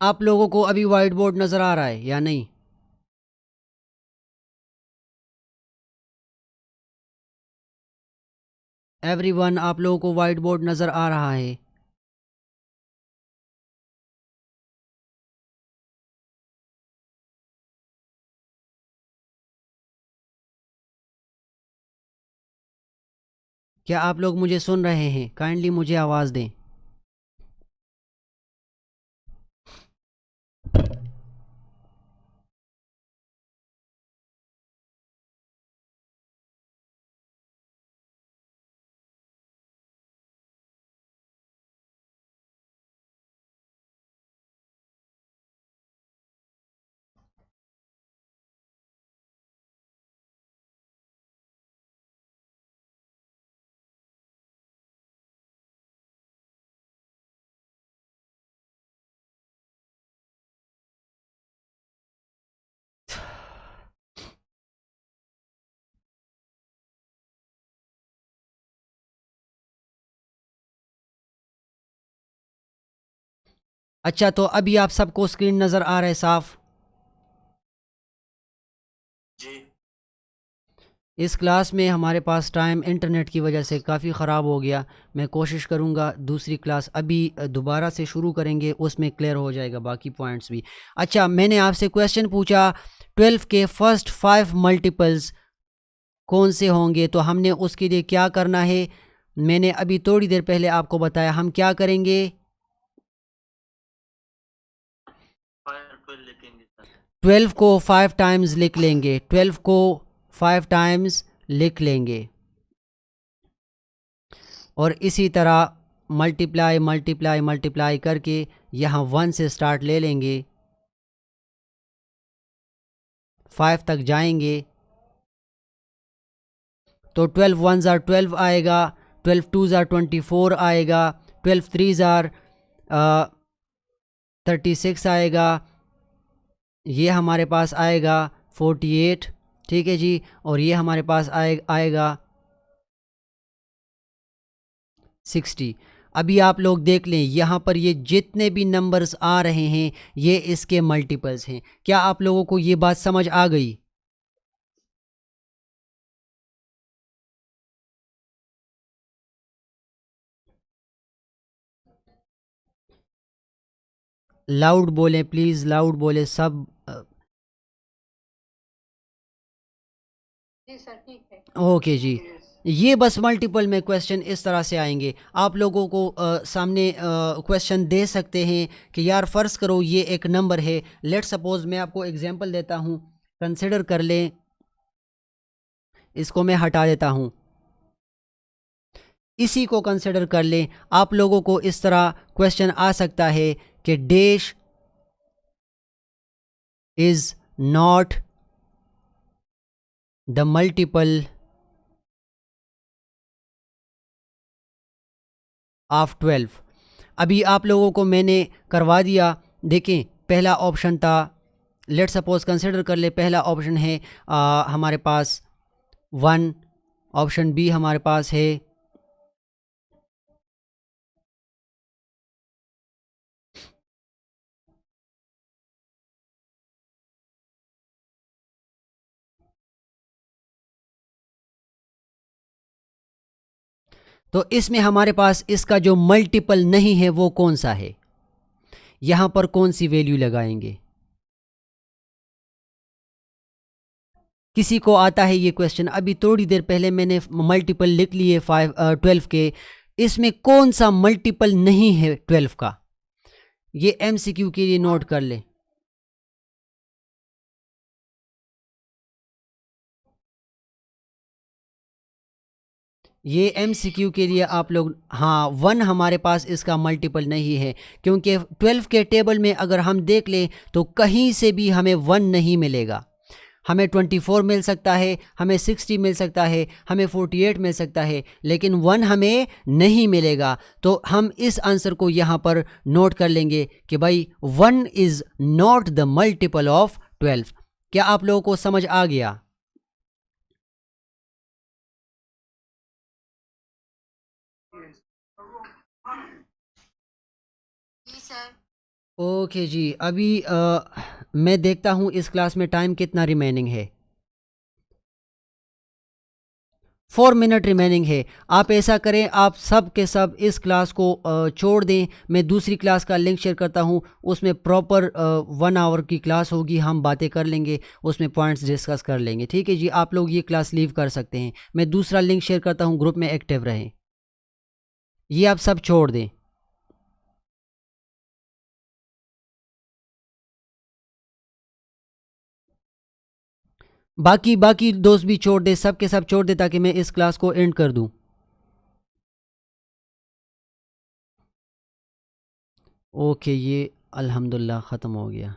आप लोगों को अभी वाइट बोर्ड नज़र आ रहा है या नहीं? एवरीवन, आप लोगों को वाइट बोर्ड नज़र आ रहा है? क्या आप लोग मुझे सुन रहे हैं? काइंडली मुझे आवाज़ दें। अच्छा, तो अभी आप सबको स्क्रीन नज़र आ रहा है साफ? जी। इस क्लास में हमारे पास टाइम इंटरनेट की वजह से काफ़ी ख़राब हो गया। मैं कोशिश करूँगा दूसरी क्लास अभी दोबारा से शुरू करेंगे, उसमें क्लियर हो जाएगा बाकी पॉइंट्स भी। अच्छा, मैंने आपसे क्वेश्चन पूछा 12 के फर्स्ट 5 मल्टीपल्स कौन से होंगे, तो हमने उसके लिए क्या करना है, मैंने अभी थोड़ी देर पहले आपको बताया। हम क्या करेंगे? 12 लिखेंगे सर। 12 को 5 टाइम्स लिख लेंगे, 12 को 5 टाइम्स लिख लेंगे, और इसी तरह मल्टीप्लाई मल्टीप्लाई मल्टीप्लाई करके यहाँ 1 से स्टार्ट ले लेंगे, 5 तक जाएंगे, तो 12 वन ज़ार 12 आएगा, 12 टू ज़ार 24 आएगा, 12 थ्री ज़ार 36 आएगा, ये हमारे पास आएगा 48, ठीक है जी, और ये हमारे पास आएगा 60। अभी आप लोग देख लें, यहाँ पर ये जितने भी नंबर्स आ रहे हैं ये इसके मल्टीपल्स हैं। क्या आप लोगों को ये बात समझ आ गई? लाउड बोलें प्लीज़, लाउड बोलें सब। जी सर, ठीक है। ओके जी, ये बस मल्टीपल में क्वेश्चन इस तरह से आएंगे। आप लोगों को सामने क्वेश्चन दे सकते हैं कि यार फ़र्ज़ करो ये एक नंबर है, लेट सपोज़ मैं आपको एग्जांपल देता हूँ, कंसिडर कर लें, इसको मैं हटा देता हूँ, इसी को कंसिडर कर लें। आप लोगों को इस तरह क्वेश्चन आ सकता है कि dash is not the multiple of 12। अभी आप लोगों को मैंने करवा दिया। देखें, पहला ऑप्शन था, लेट सपोज कंसिडर कर ले, पहला ऑप्शन है हमारे पास 1, ऑप्शन बी हमारे पास है तो इसमें हमारे पास इसका जो मल्टीपल नहीं है वो कौन सा है, यहाँ पर कौन सी वैल्यू लगाएंगे? किसी को आता है ये क्वेश्चन? अभी थोड़ी देर पहले मैंने मल्टीपल लिख लिए 12 के, इसमें कौन सा मल्टीपल नहीं है 12 का? ये MCQ के लिए नोट कर ले। ये MCQ के लिए आप लोग, हाँ 1 हमारे पास इसका मल्टीपल नहीं है, क्योंकि 12 के टेबल में अगर हम देख लें तो कहीं से भी हमें 1 नहीं मिलेगा। हमें 24 मिल सकता है, हमें 60 मिल सकता है, हमें 48 मिल सकता है, लेकिन 1 हमें नहीं मिलेगा। तो हम इस आंसर को यहाँ पर नोट कर लेंगे कि भाई 1 is not the multiple of 12। क्या आप लोगों को समझ आ गया? जी सर। ओके जी, अभी मैं देखता हूँ इस क्लास में टाइम कितना रिमेनिंग है। 4 मिनट रिमेनिंग है। आप ऐसा करें, आप सब के सब इस क्लास को छोड़ दें, मैं दूसरी क्लास का लिंक शेयर करता हूँ, उसमें प्रॉपर 1 आवर की क्लास होगी, हम बातें कर लेंगे, उसमें पॉइंट्स डिस्कस कर लेंगे। ठीक है जी, आप लोग ये क्लास लीव कर सकते हैं। मैं दूसरा लिंक शेयर करता हूँ, ग्रुप में एक्टिव रहें। ये आप सब छोड़ दें। बाकी बाकी दोस्त भी छोड़ दे, सब के सब छोड़ दे, ताकि मैं इस क्लास को एंड कर दूं। ओके, ये अल्हम्दुलिल्लाह ख़त्म हो गया।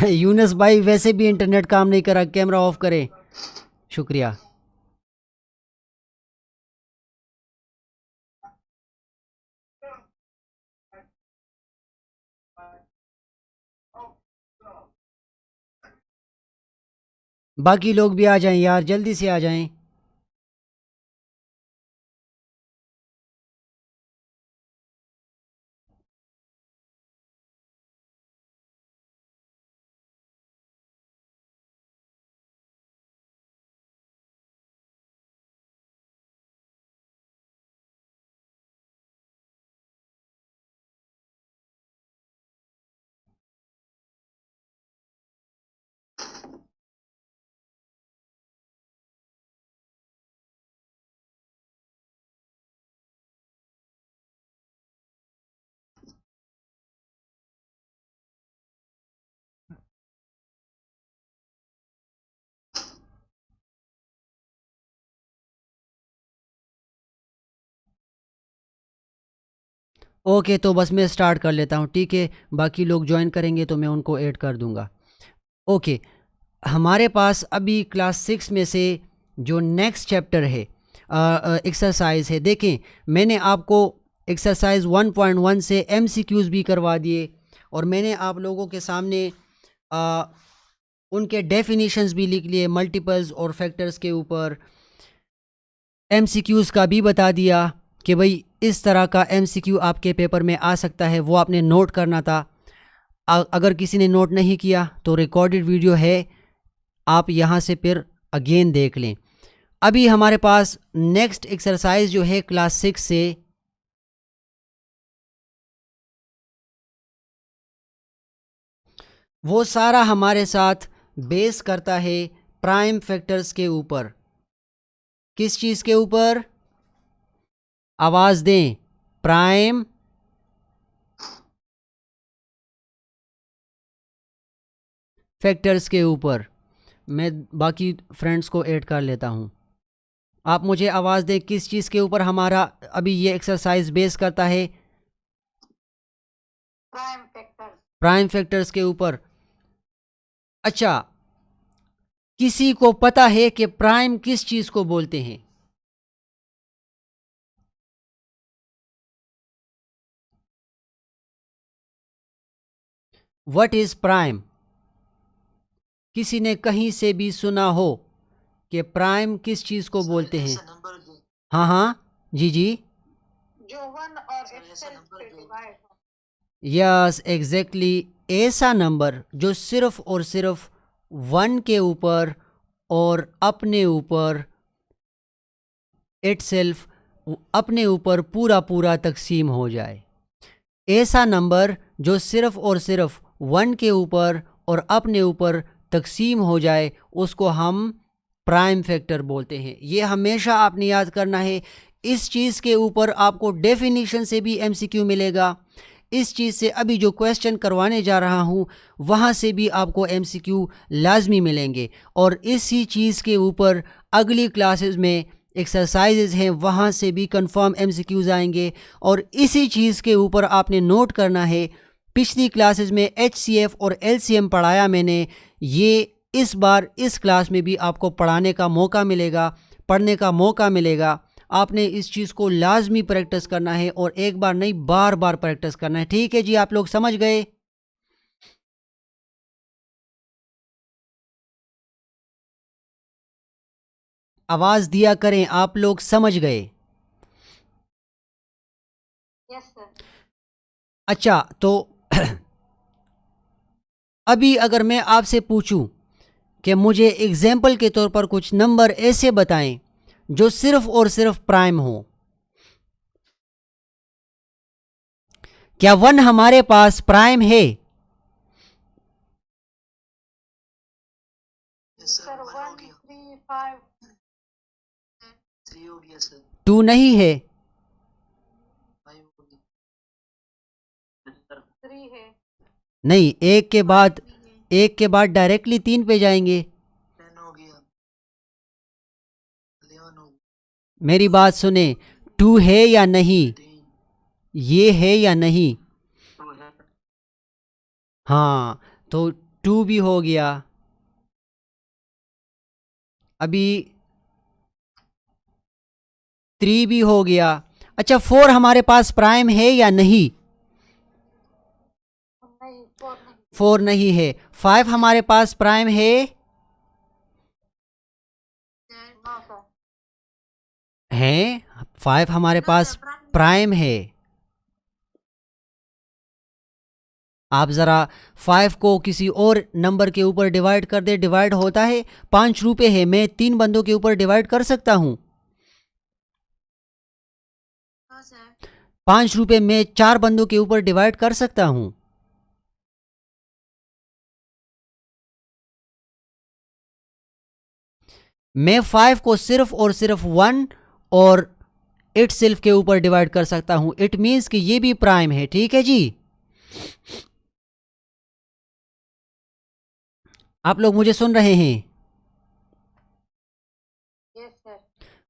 यूनुस भाई वैसे भी इंटरनेट काम नहीं करा, कैमरा ऑफ करें। शुक्रिया। बाकी लोग भी आ जाएं यार, जल्दी से आ जाएं। ओके, तो बस मैं स्टार्ट कर लेता हूँ, ठीक है। बाकी लोग ज्वाइन करेंगे तो मैं उनको ऐड कर दूँगा। ओके, हमारे पास अभी क्लास 6 में से जो नेक्स्ट चैप्टर है, एक्सरसाइज है। देखें, मैंने आपको एक्सरसाइज 1.1 से MCQs भी करवा दिए और मैंने आप लोगों के सामने उनके डेफिनेशंस भी लिख लिए, मल्टीपल्स और फैक्टर्स के ऊपर। MCQs का भी बता दिया कि भाई इस तरह का MCQ आपके पेपर में आ सकता है, वो आपने नोट करना था। अगर किसी ने नोट नहीं किया तो रिकॉर्डेड वीडियो है, आप यहाँ से फिर अगेन देख लें। अभी हमारे पास नेक्स्ट एक्सरसाइज जो है क्लास 6 से, वो सारा हमारे साथ बेस करता है प्राइम फैक्टर्स के ऊपर। किस चीज़ के ऊपर? आवाज़ दें, प्राइम फैक्टर्स के ऊपर। मैं बाकी फ्रेंड्स को ऐड कर लेता हूँ। आप मुझे आवाज़ दें, किस चीज़ के ऊपर हमारा अभी ये एक्सरसाइज बेस करता है? Prime factor. प्राइम फैक्टर्स के ऊपर। अच्छा, किसी को पता है कि प्राइम किस चीज़ को बोलते हैं? What is prime? किसी ने कहीं से भी सुना हो कि प्राइम किस चीज़ को बोलते हैं? हाँ हाँ, जी जी, जो 1 और एक्सेल पे डिवाइड हो। यस एग्जैक्टली, ऐसा नंबर जो सिर्फ और सिर्फ 1 के ऊपर और अपने ऊपर इटसेल्फ, अपने ऊपर पूरा पूरा तकसीम हो जाए। ऐसा नंबर जो सिर्फ और सिर्फ 1 के ऊपर और अपने ऊपर तकसीम हो जाए, उसको हम प्राइम फैक्टर बोलते हैं। ये हमेशा आपने याद करना है। इस चीज़ के ऊपर आपको डेफिनेशन से भी MCQ मिलेगा। इस चीज़ से अभी जो क्वेश्चन करवाने जा रहा हूँ वहाँ से भी आपको MCQ लाजमी मिलेंगे। और इसी चीज़ के ऊपर अगली क्लासेस में एक्सरसाइजेज हैं, वहाँ से भी कंफर्म MCQs आएंगे। और इसी चीज़ के ऊपर आपने नोट करना है, पिछली क्लासेस में HCF और LCM पढ़ाया मैंने, ये इस बार इस क्लास में भी आपको पढ़ाने का मौका मिलेगा, पढ़ने का मौका मिलेगा। आपने इस चीज़ को लाजमी प्रैक्टिस करना है और एक बार नहीं, बार बार प्रैक्टिस करना है। ठीक है जी, आप लोग समझ गए? आवाज़ दिया करें, आप लोग समझ गए? Yes sir. अच्छा, तो अभी अगर मैं आपसे पूछूं कि मुझे एग्जाम्पल के तौर पर कुछ नंबर ऐसे बताएं जो सिर्फ और सिर्फ प्राइम हो। क्या 1 हमारे पास प्राइम है? सर 1 3 5 3 हो गया सर। 2 नहीं है? 3 है। नहीं, एक के बाद डायरेक्टली 3 पे जाएंगे। 10 हो गया। 11 हो गया। मेरी बात सुने, 2 है या नहीं? 13 ये है या नहीं? 2 है। हाँ, तो 2 भी हो गया, अभी 3 भी हो गया। अच्छा 4 हमारे पास प्राइम है या नहीं? नहीं, 4 नहीं। 4 नहीं है। 5 हमारे पास प्राइम है? Sir, no sir. है, 5 हमारे no पास sir, prime प्राइम है। आप ज़रा 5 को किसी और नंबर के ऊपर डिवाइड कर दे, डिवाइड होता है। 5 रुपए है, मैं 3 बंदों के ऊपर डिवाइड कर सकता हूँ। no sir, 5 रुपए मैं 4 बंदों के ऊपर डिवाइड कर सकता हूँ। मैं 5 को सिर्फ और सिर्फ 1 और इट सेल्फ के ऊपर डिवाइड कर सकता हूँ। इट मीन्स कि ये भी प्राइम है। ठीक है जी, आप लोग मुझे सुन रहे हैं? Yes sir.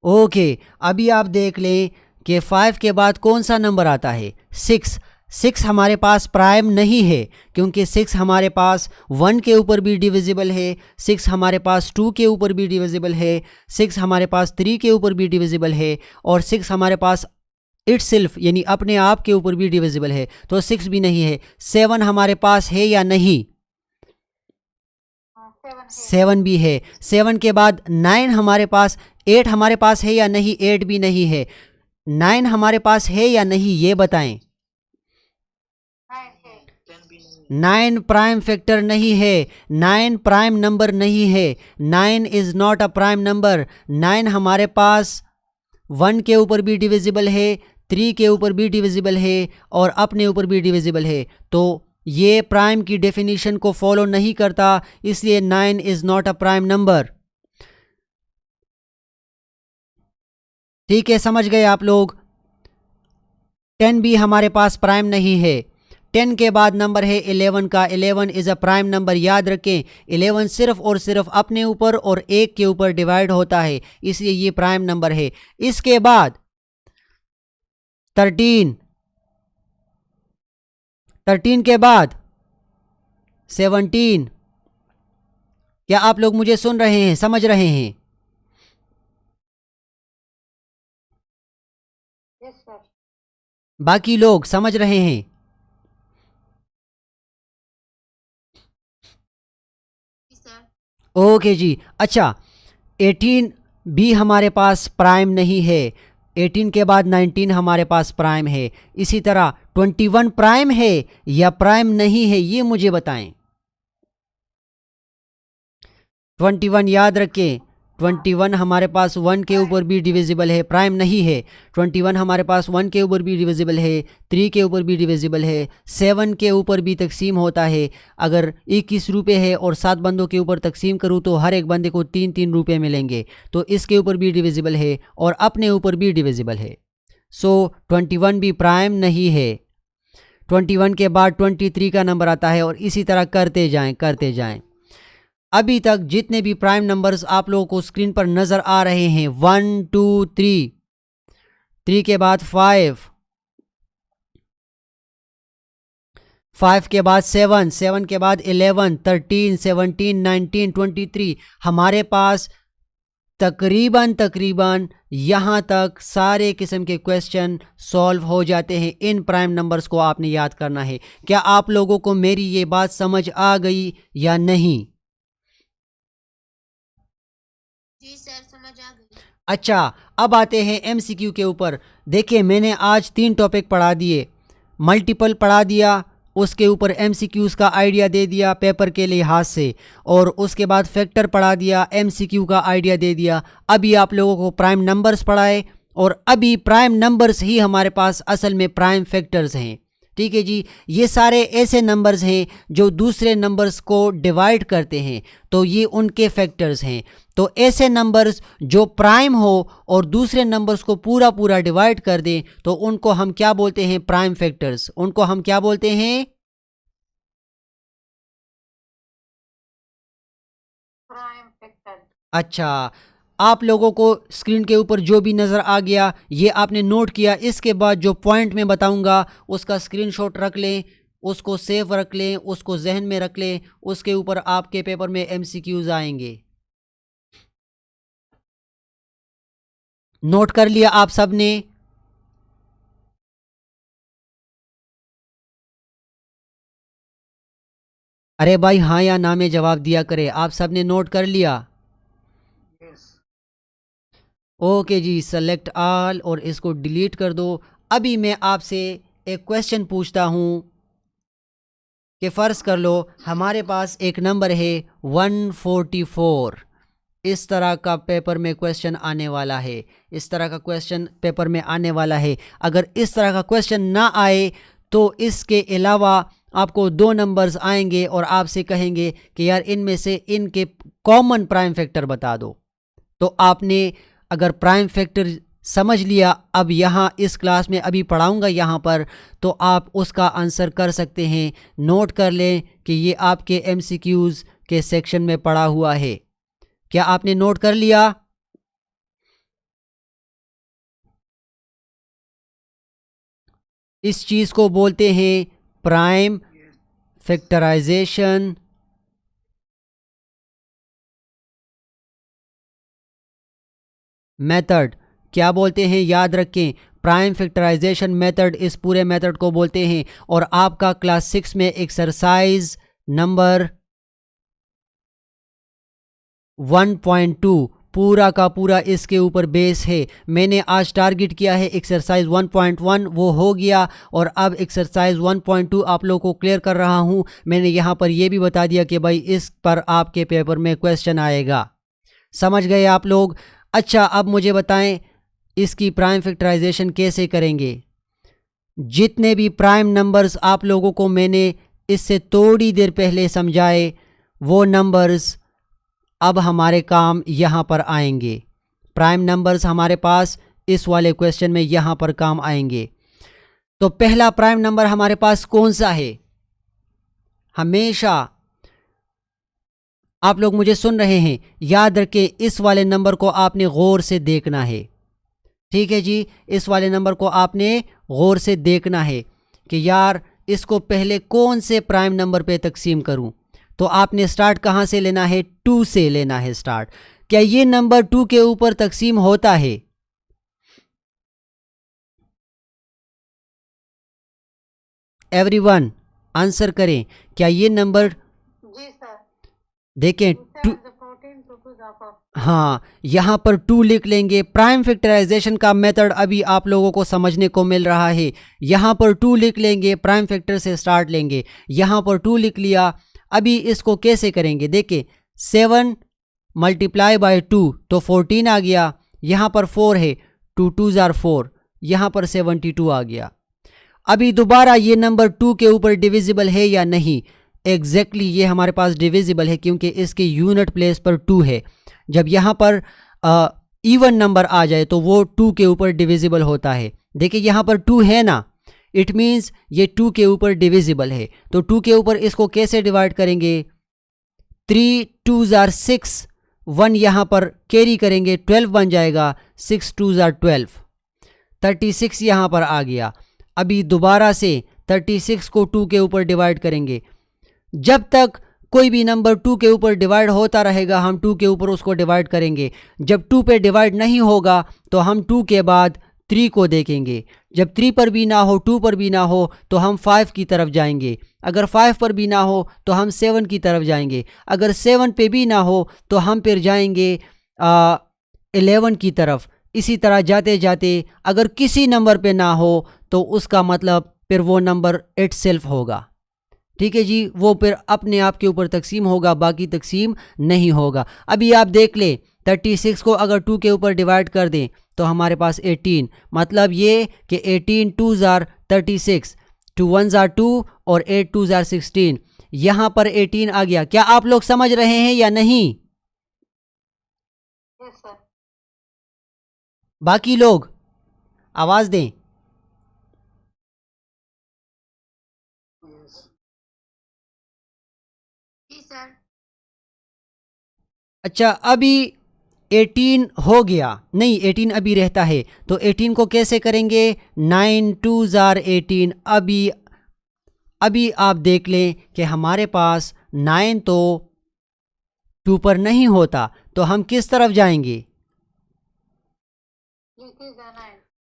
ओके, अभी आप देख लें कि 5 के बाद कौन सा नंबर आता है? 6। 6 हमारे पास प्राइम नहीं है, क्योंकि 6 हमारे पास 1 के ऊपर भी डिविजिबल है, 6 हमारे पास 2 के ऊपर भी डिविजिबल है, 6 हमारे पास 3 के ऊपर भी डिविजिबल है, और 6 हमारे पास इट सेल्फ यानी अपने आप के ऊपर भी डिविजिबल है, तो 6 भी नहीं है। 7 हमारे पास है या नहीं? 7 है। 7 भी है। 7 के बाद 9 हमारे पास, 8 हमारे पास है या नहीं? 8 भी नहीं है। 9 हमारे पास है या नहीं, ये बताएं। 9 है। 9 प्राइम फैक्टर नहीं है, 9 प्राइम नंबर नहीं है, 9 is not a prime number. 9 हमारे पास 1 के ऊपर भी डिविजिबल है, 3 के ऊपर भी डिविजिबल है, और अपने ऊपर भी डिविजिबल है, तो ये प्राइम की डेफिनेशन को फॉलो नहीं करता, इसलिए 9 is not a prime number. ठीक है, समझ गए आप लोग? 10 भी हमारे पास प्राइम नहीं है। 10 के बाद नंबर है 11 का। 11 इज अ प्राइम नंबर। याद रखें, 11 सिर्फ और सिर्फ अपने ऊपर और 1 के ऊपर डिवाइड होता है, इसलिए ये प्राइम नंबर है। इसके बाद 13, 13 के बाद 17। क्या आप लोग मुझे सुन रहे हैं, समझ रहे हैं? Yes sir. बाकी लोग समझ रहे हैं? जी sir, ओके जी। अच्छा 18 भी हमारे पास प्राइम नहीं है। 18 के बाद 19 हमारे पास प्राइम है। इसी तरह 21 प्राइम है या प्राइम नहीं है, ये मुझे बताएं। 21 याद रखें, 21 हमारे पास 1 के ऊपर भी डिविजिबल है, प्राइम नहीं है। 21 हमारे पास 1 के ऊपर भी डिविजिबल है, 3 के ऊपर भी डिविजिबल है, 7 के ऊपर भी तकसीम होता है। अगर 21 रुपये है और 7 बंदों के ऊपर तकसीम करूँ तो हर एक बंदे को 3-3 रुपये मिलेंगे, तो इसके ऊपर भी डिविजिबल है और अपने ऊपर भी डिविजिबल है। सो 21 भी प्राइम नहीं है। 21 के बाद 23 का नंबर आता है, और इसी तरह करते जाएं करते जाएं। अभी तक जितने भी प्राइम नंबर्स आप लोगों को स्क्रीन पर नज़र आ रहे हैं, 1 2 3, 3 के बाद 5, 5 के बाद 7, 7 के बाद 11, 13, 17, 19, 23, हमारे पास तकरीबन यहाँ तक सारे किस्म के क्वेश्चन सॉल्व हो जाते हैं। इन प्राइम नंबर्स को आपने याद करना है। क्या आप लोगों को मेरी ये बात समझ आ गई या नहीं? जी सर, समझ आ गई। अच्छा, अब आते हैं एमसीक्यू के ऊपर। देखिए, मैंने आज 3 टॉपिक पढ़ा दिए। मल्टीपल पढ़ा दिया, उसके ऊपर एमसीक्यूज़ का आइडिया दे दिया पेपर के लिहाज से, और उसके बाद फैक्टर पढ़ा दिया, एमसीक्यू का आइडिया दे दिया। अभी आप लोगों को प्राइम नंबर्स पढ़ाए, और अभी प्राइम नंबर्स ही हमारे पास असल में प्राइम फैक्टर्स हैं। ठीक है जी, ये सारे ऐसे नंबर्स हैं जो दूसरे नंबर्स को डिवाइड करते हैं, तो ये उनके फैक्टर्स हैं। तो ऐसे नंबर्स जो प्राइम हो और दूसरे नंबर्स को पूरा पूरा डिवाइड कर दें, तो उनको हम क्या बोलते हैं? Prime factors. उनको हम क्या बोलते हैं? Prime factor. अच्छा, आप लोगों को स्क्रीन के ऊपर जो भी नज़र आ गया ये आपने नोट किया। इसके बाद जो पॉइंट मैं बताऊंगा उसका स्क्रीनशॉट रख लें, उसको सेव रख लें, उसको जहन में रख लें, उसके ऊपर आपके पेपर में MCQs आएंगे। नोट कर लिया आप सब ने? अरे भाई हाँ या ना में जवाब दिया करे। आप सब ने नोट कर लिया? ओके जी, सेलेक्ट ऑल और इसको डिलीट कर दो। अभी मैं आपसे एक क्वेश्चन पूछता हूँ कि फ़र्ज़ कर लो हमारे पास एक नंबर है 144। इस तरह का पेपर में क्वेश्चन आने वाला है, इस तरह का क्वेश्चन पेपर में आने वाला है। अगर इस तरह का क्वेश्चन ना आए तो इसके अलावा आपको 2 नंबर्स आएंगे और आपसे कहेंगे कि यार इनमें से इनके कॉमन प्राइम फैक्टर बता दो। तो आपने अगर प्राइम फैक्टर समझ लिया, अब यहाँ इस क्लास में अभी पढ़ाऊँगा यहाँ पर, तो आप उसका आंसर कर सकते हैं। नोट कर लें कि ये आपके MCQs के सेक्शन में पढ़ा हुआ है। क्या आपने नोट कर लिया? इस चीज़ को बोलते हैं प्राइम फैक्टराइजेशन मेथड। क्या बोलते हैं? याद रखें, प्राइम फैक्टराइजेशन मेथड इस पूरे मेथड को बोलते हैं। और आपका क्लास 6 में एक्सरसाइज नंबर 1.2 पूरा का पूरा इसके ऊपर बेस है। मैंने आज टारगेट किया है एक्सरसाइज 1.1, वो हो गया, और अब एक्सरसाइज 1.2 आप लोगों को क्लियर कर रहा हूँ। मैंने यहाँ पर ये भी बता दिया कि भाई इस पर आपके पेपर में क्वेश्चन आएगा। समझ गए आप लोग? अच्छा, अब मुझे बताएं इसकी प्राइम फैक्टराइजेशन कैसे करेंगे। जितने भी प्राइम नंबर्स आप लोगों को मैंने इससे थोड़ी देर पहले समझाए, वो नंबर्स अब हमारे काम यहाँ पर आएंगे। प्राइम नंबर्स हमारे पास इस वाले क्वेश्चन में यहाँ पर काम आएंगे। तो पहला प्राइम नंबर हमारे पास कौन सा है? हमेशा आप लोग मुझे सुन रहे हैं, याद रखें इस वाले नंबर को आपने गौर से देखना है। ठीक है जी, इस वाले नंबर को आपने गौर से देखना है कि यार इसको पहले कौन से प्राइम नंबर पे तकसीम करूं। तो आपने स्टार्ट कहाँ से लेना है? 2 से लेना है स्टार्ट। क्या ये नंबर 2 के ऊपर तकसीम होता है? एवरीवन आंसर करें, क्या ये नंबर? जी सर। देखें 2, हाँ यहाँ पर 2 लिख लेंगे। प्राइम फैक्टराइजेशन का मेथड अभी आप लोगों को समझने को मिल रहा है। यहाँ पर 2 लिख लेंगे, प्राइम फैक्टर से स्टार्ट लेंगे। यहाँ पर 2 लिख लिया। अभी इसको कैसे करेंगे? देखिए 7 मल्टीप्लाई बाई 2 तो 14 आ गया। यहाँ पर 4 है, 2 2 ज़ार 4, यहाँ पर 72 आ गया। अभी दोबारा ये नंबर 2 के ऊपर डिविजिबल है या नहीं? एग्जैक्टली ये हमारे पास डिविजिबल है क्योंकि इसके यूनिट प्लेस पर 2 है। जब यहाँ पर इवन नंबर आ जाए तो वो 2 के ऊपर डिविजिबल होता है। देखिए यहाँ पर 2 है ना, इट मीन्स ये 2 के ऊपर डिविजिबल है। तो 2 के ऊपर इसको कैसे डिवाइड करेंगे? 3 2 ज़ार 6, 1 यहाँ पर कैरी करेंगे, 12 बन जाएगा। 6 2 ज़ार 12, 36 यहाँ पर आ गया। अभी दोबारा से 36 को 2 के ऊपर डिवाइड करेंगे। जब तक कोई भी नंबर 2 के ऊपर डिवाइड होता रहेगा हम 2 के ऊपर उसको डिवाइड करेंगे। जब 2 पे डिवाइड नहीं होगा तो हम 2 के बाद 3 को देखेंगे। जब 3 पर भी ना हो, 2 पर भी ना हो, तो हम 5 की तरफ जाएंगे। अगर 5 पर भी ना हो तो हम 7 की तरफ जाएंगे। अगर 7 पे भी ना हो तो हम फिर जाएंगे 11 की तरफ। इसी तरह जाते जाते अगर किसी नंबर पे ना हो तो उसका मतलब फिर वो नंबर इटसेल्फ होगा। ठीक है जी, वो फिर अपने आप के ऊपर तकसीम होगा, बाकी तकसीम नहीं होगा। अभी आप देख लें 36 को अगर 2 के ऊपर डिवाइड कर दें तो हमारे पास 18, मतलब ये कि 18 2 ज़ार 36, 2 1 ज़ार 2 और 8 2 ज़ार 16। यहाँ पर 18 आ गया। क्या आप लोग समझ रहे हैं या नहीं? Yes sir. बाकी लोग आवाज़ दें। जी सर। अच्छा, अभी 18 हो गया, नहीं 18 अभी रहता है। तो 18 को कैसे करेंगे? 9 2 ज़ार 18। अभी अभी आप देख लें कि हमारे पास 9 तो 2 पर नहीं होता, तो हम किस तरफ जाएंगे?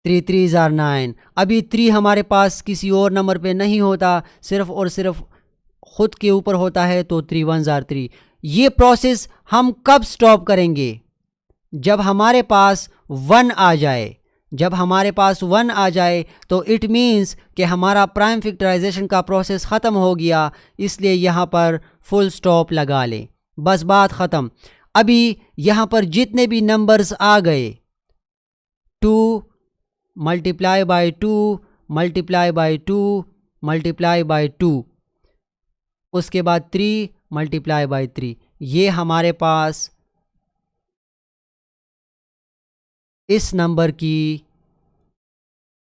3 3 are 9। अभी 3 हमारे पास किसी और नंबर पे नहीं होता, सिर्फ और सिर्फ खुद के ऊपर होता है, तो 3 1 are 3। ये प्रोसेस हम कब स्टॉप करेंगे? जब हमारे पास 1 आ जाए। जब हमारे पास 1 आ जाए तो इट मीन्स कि हमारा प्राइम फैक्टराइजेशन का प्रोसेस ख़त्म हो गया, इसलिए यहाँ पर फुल स्टॉप लगा लें, बस बात ख़त्म। अभी यहाँ पर जितने भी नंबर्स आ गए, 2 multiply by 2 multiply by 2 multiply by 2, उसके बाद 3 मल्टीप्लाई बाई 3, ये हमारे पास इस नंबर की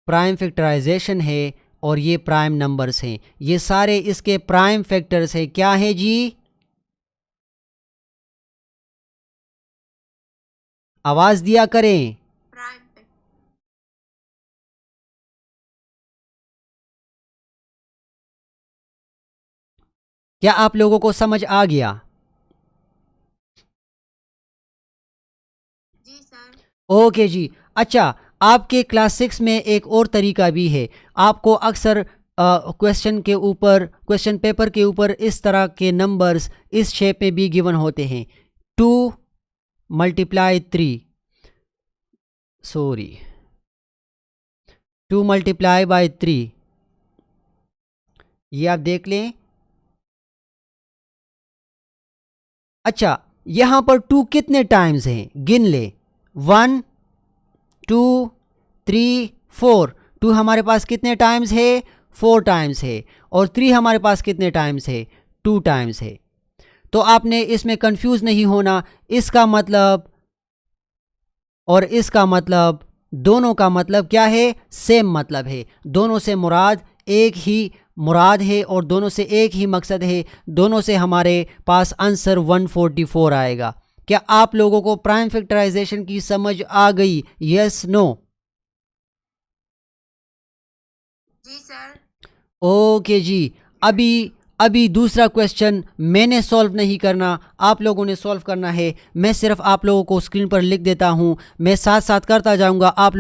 प्राइम फैक्टराइजेशन है और ये प्राइम नंबर्स हैं, ये सारे इसके प्राइम फैक्टर्स हैं। क्या है जी? आवाज दिया करें। प्राइम क्या आप लोगों को समझ आ गया? जी सर। ओके जी। अच्छा, आपके क्लास 6 में एक और तरीका भी है। आपको अक्सर क्वेश्चन पेपर के ऊपर इस तरह के नंबर्स इस शेप में भी गिवन होते हैं। 2 मल्टीप्लाई 3 सॉरी 2 मल्टीप्लाई बाई 3, ये आप देख लें। अच्छा, यहां पर 2 कितने टाइम्स हैं? गिन ले। 1 2 3 4। 2 हमारे पास कितने टाइम्स है? 4 टाइम्स है। और 3 हमारे पास कितने टाइम्स है? 2 टाइम्स है। तो आपने इसमें कंफ्यूज नहीं होना। इसका मतलब और इसका मतलब, दोनों का मतलब क्या है? सेम मतलब है। दोनों से मुराद एक ही मुराद है और दोनों से एक ही मकसद है। दोनों से हमारे पास आंसर 144 आएगा। क्या आप लोगों को प्राइम फैक्टराइजेशन की समझ आ गई? Yes no? जी सर। ओके जी। अभी दूसरा क्वेश्चन मैंने सॉल्व नहीं करना, आप लोगों ने सॉल्व करना है। मैं सिर्फ आप लोगों को स्क्रीन पर लिख देता हूँ, मैं साथ साथ करता जाऊँगा। आप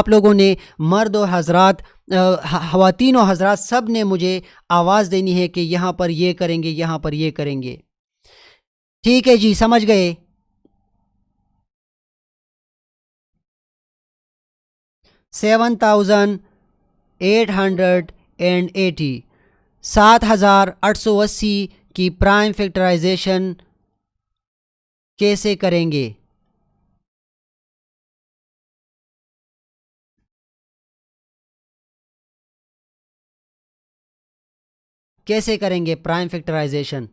लोगों ने मर्द और हजरात, ख़वातीन और हजरात, सब ने मुझे आवाज़ देनी है कि यहाँ पर ये करेंगे, यहाँ पर ये करेंगे। ठीक है जी, समझ गए? $7,880 7,880 की प्राइम फैक्टराइजेशन कैसे करेंगे? कैसे करेंगे प्राइम फैक्टराइजेशन?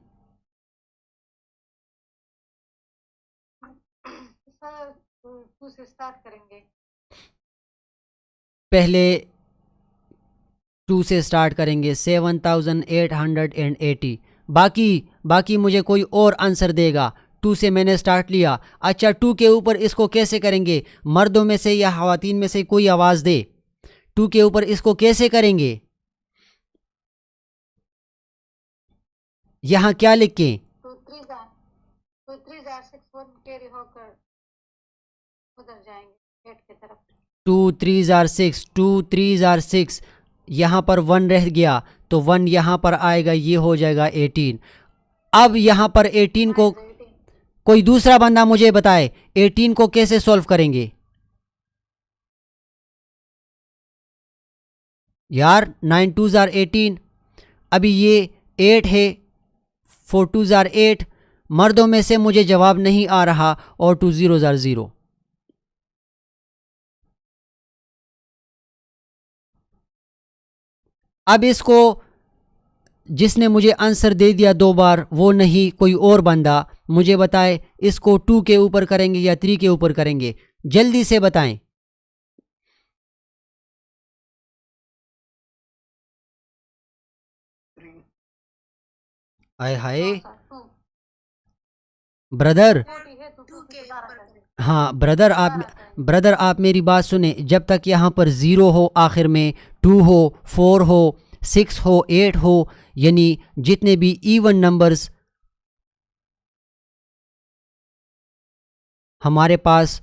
सर 2 से स्टार्ट करेंगे। पहले 2 से स्टार्ट करेंगे, 7,880। बाकी मुझे कोई और आंसर देगा। 2 से मैंने स्टार्ट लिया। अच्छा, 2 के ऊपर इसको कैसे करेंगे? मर्दों में से या ख़वातीन में से कोई आवाज़ दे। 2 के ऊपर इसको कैसे करेंगे? यहाँ क्या लिखें? 2 3 जार 6 1 कैरी होकर उधर जाएंगे 8 की तरफ। 2 3 are 6 2 3 are 6, यहाँ पर 1 रह गया तो 1 यहाँ पर आएगा, ये हो जाएगा 18। अब यहाँ पर 18 को कोई दूसरा बंदा मुझे बताए 18 को कैसे सॉल्व करेंगे? यार 9 2 are 18, अभी ये 8 है, 4 2 are 8। मर्दों में से मुझे जवाब नहीं आ रहा और 2 0 are 0। अब इसको जिसने मुझे आंसर दे दिया 2 बार, वो नहीं कोई और बंदा मुझे बताए इसको 2 के ऊपर करेंगे या 3 के ऊपर करेंगे? जल्दी से बताएं। हाय हाय ब्रदर। हाँ ब्रदर आप मेरी बात सुने। जब तक यहाँ पर 0 हो, आखिर में 2 हो, 4 हो, 6 हो 8 हो, यानी जितने भी इवन नंबर्स हमारे पास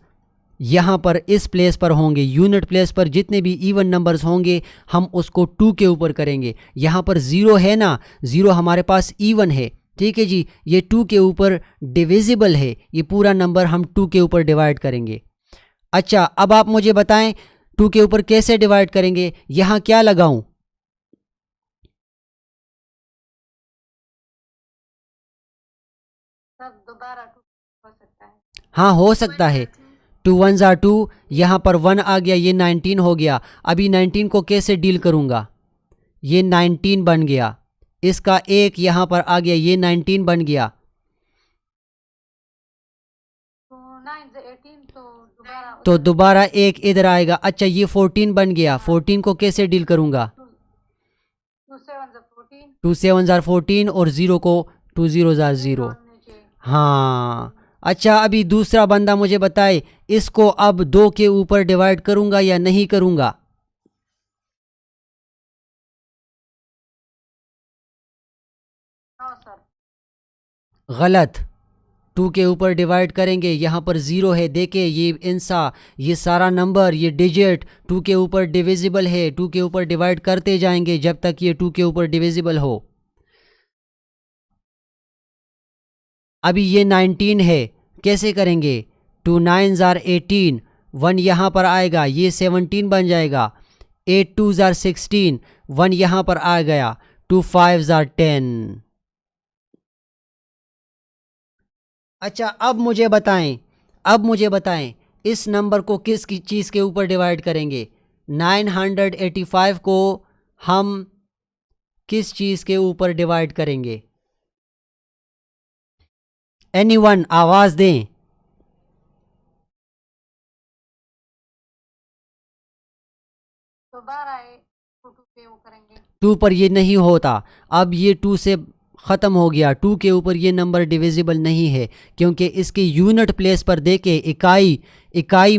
यहाँ पर इस प्लेस पर होंगे, यूनिट प्लेस पर जितने भी इवन नंबर्स होंगे हम उसको 2 के ऊपर करेंगे। यहाँ पर 0 है ना, 0 हमारे पास इवन है, ठीक है जी, ये 2 के ऊपर डिविजिबल है, ये पूरा नंबर हम 2 के ऊपर डिवाइड करेंगे। अच्छा, अब आप मुझे बताएं 2 के ऊपर कैसे डिवाइड करेंगे, यहाँ क्या लगाऊं? सर दोबारा 2 हो सकता है। हाँ, हो सकता है। 2 1 are 2, यहाँ पर 1 आ गया, ये 19 हो गया। अभी 19 को कैसे डील करूँगा, ये 19 बन गया, इसका एक यहाँ पर आ गया, ये 19 बन गया। तो 9 से 18 तो दोबारा एक इधर आएगा। अच्छा, ये 14 बन गया, 14 को कैसे डील करूँगा? 2 7 are 14 और 0 को 2 0 are 0। हाँ, अच्छा, अभी दूसरा बंदा मुझे बताए इसको अब 2 के ऊपर डिवाइड करूँगा या नहीं करूँगा? गलत, 2 के ऊपर डिवाइड करेंगे, यहाँ पर 0 है, देखे ये इंसा, ये सारा नंबर, ये डिजिट 2 के ऊपर डिविजिबल है, 2 के ऊपर डिवाइड करते जाएंगे जब तक ये 2 के ऊपर डिविजिबल हो। अभी ये 19 है, कैसे करेंगे? 2 9 are 18, 1 यहाँ पर आएगा, ये 17 बन जाएगा। 8 2 are 16, 1 यहाँ पर आ गया, 2 5 are 10। अच्छा, अब मुझे बताएं इस नंबर को किस चीज़ के ऊपर डिवाइड करेंगे? 985 को हम किस चीज़ के ऊपर डिवाइड करेंगे? एनीवन आवाज़ दें। दोबारा 2 पे वो करेंगे। 2 पर ये नहीं होता, अब ये 2 से ख़त्म हो गया, 2 के ऊपर ये नंबर डिविजिबल नहीं है क्योंकि इसके यूनिट प्लेस पर देखे इकाई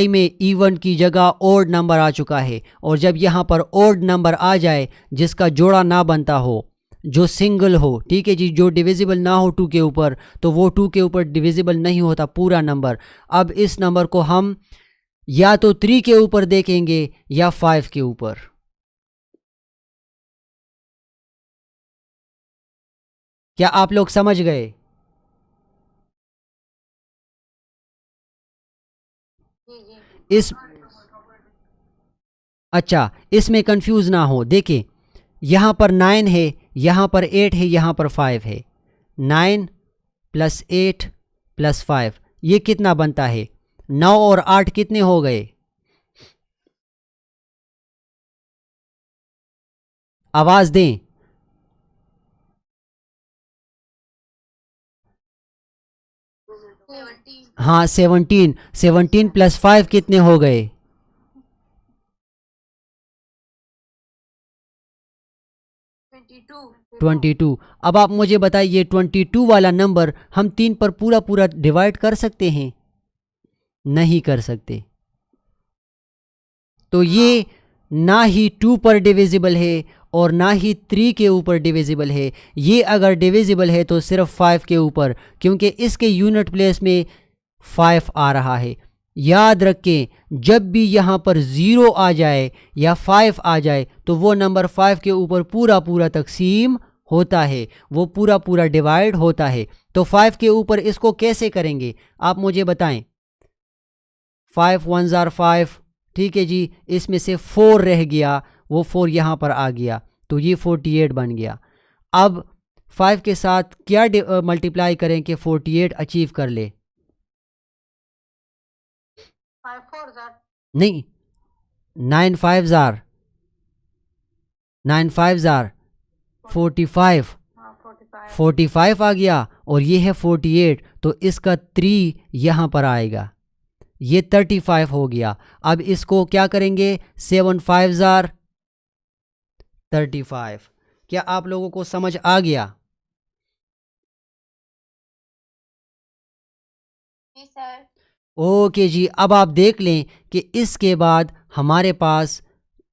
में इवन की जगह ओड नंबर आ चुका है। और जब यहाँ पर ओड नंबर आ जाए जिसका जोड़ा ना बनता हो, जो सिंगल हो, ठीक है जी, जो डिविजिबल ना हो 2 के ऊपर, तो वो 2 के ऊपर डिविजिबल नहीं होता पूरा नंबर। अब इस नंबर को हम या तो 3 के ऊपर देखेंगे या 5 के ऊपर। क्या आप लोग समझ गए? इस अच्छा, इसमें कंफ्यूज ना हो, देखें यहाँ पर 9 है, यहाँ पर 8 है, यहाँ पर 5 है। 9 + 8 + 5 ये कितना बनता है? 9 और 8 कितने हो गए? आवाज़ दें। हाँ, 17 + 5 कितने हो गए? 22। अब आप मुझे बताइए 22 वाला नंबर हम 3 पर पूरा डिवाइड कर सकते हैं? नहीं कर सकते। तो ये ना ही 2 पर डिविजिबल है और ना ही 3 के ऊपर डिविजिबल है। ये अगर डिविजिबल है तो सिर्फ 5 के ऊपर, क्योंकि इसके यूनिट प्लेस में 5 आ रहा है। याद रखें, जब भी यहाँ पर 0 आ जाए या 5 आ जाए तो वो नंबर 5 के ऊपर पूरा तकसीम होता है, वो पूरा डिवाइड होता है। तो 5 के ऊपर इसको कैसे करेंगे आप मुझे बताएं। 5 1 are 5, ठीक है जी, इसमें से 4 रह गया, वो 4 यहाँ पर आ गया, तो ये 48 बन गया। अब 5 के साथ क्या मल्टीप्लाई करें कि 48 अचीव कर ले? 5 4 are नहीं, 9 5 are 45, 45 आ गया और ये है 48, तो इसका 3 यहाँ पर आएगा, ये 35 हो गया। अब इसको क्या करेंगे? 7 5 are 35। क्या आप लोगों को समझ आ गया? ओके जी, अब आप देख लें कि इसके बाद हमारे पास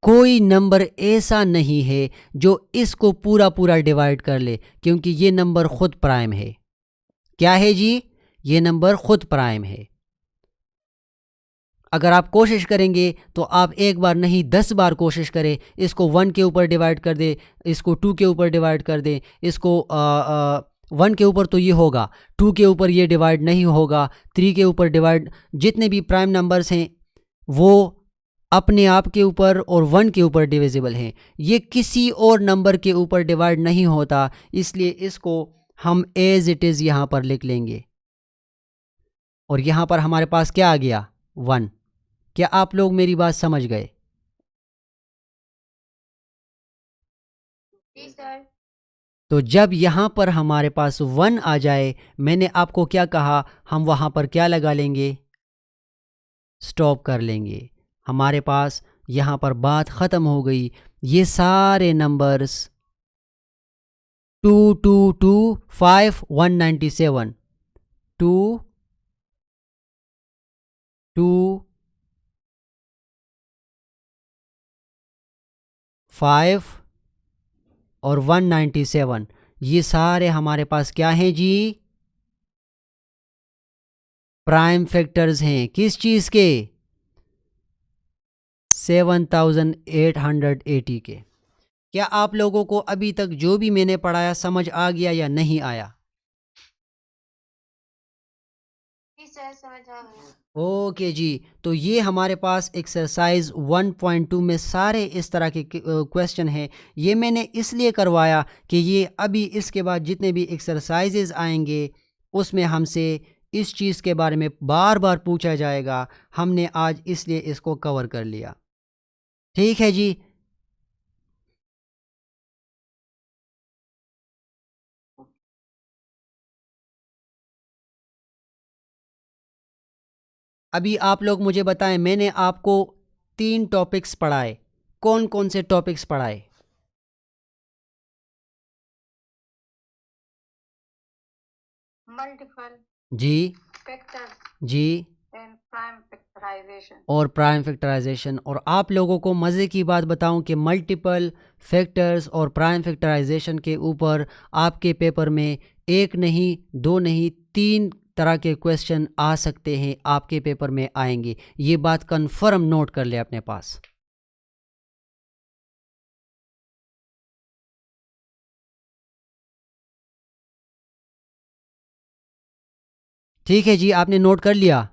कोई नंबर ऐसा नहीं है जो इसको पूरा पूरा डिवाइड कर ले, क्योंकि ये नंबर खुद प्राइम है। क्या है जी? ये नंबर खुद प्राइम है। अगर आप कोशिश करेंगे तो आप एक बार नहीं 10 बार कोशिश करें, इसको 1 के ऊपर डिवाइड कर दे, इसको 2 के ऊपर डिवाइड कर दें, इसको 1 के ऊपर तो ये होगा, 2 के ऊपर ये डिवाइड नहीं होगा, 3 के ऊपर डिवाइड, जितने भी प्राइम नंबर्स हैं वो अपने आप के ऊपर और 1 के ऊपर डिविजिबल हैं। ये किसी और नंबर के ऊपर डिवाइड नहीं होता, इसलिए इसको हम एज इट इज़ यहाँ पर लिख लेंगे। और यहाँ पर हमारे पास क्या आ गया? 1। क्या आप लोग मेरी बात समझ गए? जी सर। तो जब यहाँ पर हमारे पास 1 आ जाए, मैंने आपको क्या कहा, हम वहाँ पर क्या लगा लेंगे? स्टॉप कर लेंगे। हमारे पास यहाँ पर बात ख़त्म हो गई। ये सारे नंबर्स 2 2 2 5 197 2 2 5 और 197, ये सारे हमारे पास क्या हैं जी? प्राइम फैक्टर्स हैं। किस चीज़ के? 7880 के। क्या आप लोगों को अभी तक जो भी मैंने पढ़ाया समझ आ गया या नहीं आया? जी सर, समझ आ गया। ओके जी। तो ये हमारे पास एक्सरसाइज 1.2 में सारे इस तरह के क्वेश्चन हैं। ये मैंने इसलिए करवाया कि ये अभी इसके बाद जितने भी एक्सरसाइजेज आएंगे उसमें हमसे इस चीज़ के बारे में बार बार पूछा जाएगा। हमने आज इसलिए इसको कवर कर लिया। ठीक है जी। अभी आप लोग मुझे बताएं, मैंने आपको 3 टॉपिक्स पढ़ाए। कौन कौन से टॉपिक्स पढ़ाए? मल्टीपल, जी फैक्टर जी। And prime factorization. और प्राइम फैक्टराइजेशन। और आप लोगों को मज़े की बात बताऊं कि मल्टीपल फैक्टर्स और प्राइम फैक्टराइजेशन के ऊपर आपके पेपर में 1 नहीं 2 नहीं 3 तरह के क्वेश्चन आ सकते हैं, आपके पेपर में आएंगे। ये बात कंफर्म नोट कर ले अपने पास। ठीक है जी, आपने नोट कर लिया?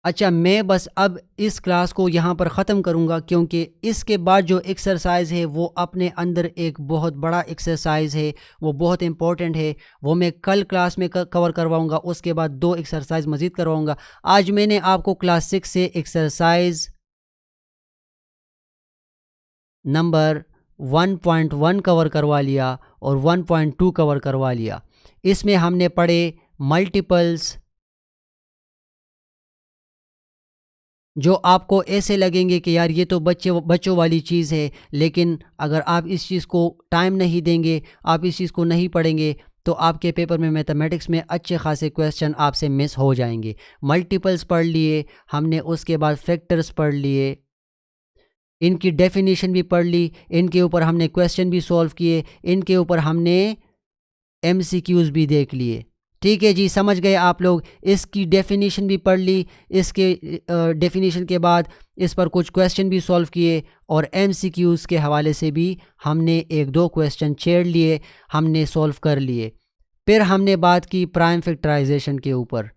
अच्छा, मैं बस अब इस क्लास को यहाँ पर ख़त्म करूँगा, क्योंकि इसके बाद जो एक्सरसाइज है वो अपने अंदर एक बहुत बड़ा एक्सरसाइज है, वो बहुत इम्पोर्टेंट है। वो मैं कल क्लास में कवर करवाऊँगा। उसके बाद 2 एक्सरसाइज मज़ीद करवाऊँगा। आज मैंने आपको क्लास 6 से एक्सरसाइज नंबर 1.1 कवर करवा लिया और 1.2 कवर करवा लिया। इसमें हमने पढ़े मल्टीपल्स, जो आपको ऐसे लगेंगे कि यार ये तो बच्चों वाली चीज़ है, लेकिन अगर आप इस चीज़ को टाइम नहीं देंगे, आप इस चीज़ को नहीं पढ़ेंगे, तो आपके पेपर में मैथमेटिक्स में अच्छे खासे क्वेश्चन आपसे मिस हो जाएंगे। मल्टीपल्स पढ़ लिए हमने, उसके बाद फैक्टर्स पढ़ लिए, इनकी डेफिनेशन भी पढ़ ली, इनके ऊपर हमने क्वेश्चन भी सॉल्व किए, इनके ऊपर हमने MCQs भी देख लिए। ठीक है जी, समझ गए आप लोग? इसकी डेफिनेशन भी पढ़ ली, इसके डेफिनेशन के बाद इस पर कुछ क्वेश्चन भी सॉल्व किए, और MCQs के हवाले से भी हमने 1-2 क्वेश्चन छेड़ लिए, हमने सॉल्व कर लिए। फिर हमने बात की प्राइम फैक्टराइजेशन के ऊपर।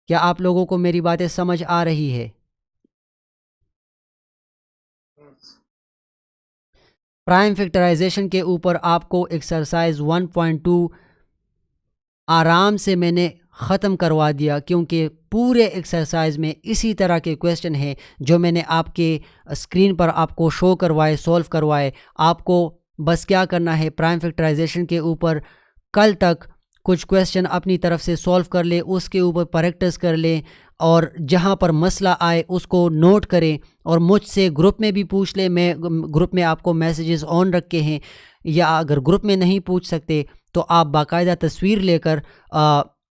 क्या आप लोगों को मेरी बातें समझ आ रही है? प्राइम फैक्टराइजेशन के ऊपर आपको एक्सरसाइज 1.2 आराम से मैंने ख़त्म करवा दिया, क्योंकि पूरे एक्सरसाइज में इसी तरह के क्वेश्चन हैं जो मैंने आपके स्क्रीन पर आपको शो करवाए, सॉल्व करवाए। आपको बस क्या करना है, प्राइम फैक्टराइजेशन के ऊपर कल तक कुछ क्वेश्चन अपनी तरफ से सॉल्व कर ले, उसके ऊपर प्रैक्टिस कर लें, और जहाँ पर मसला आए उसको नोट करें, और मुझसे ग्रुप में भी पूछ लें। मैं ग्रुप में आपको मैसेजेस ऑन रखे हैं, या अगर ग्रुप में नहीं पूछ सकते तो आप बाकायदा तस्वीर लेकर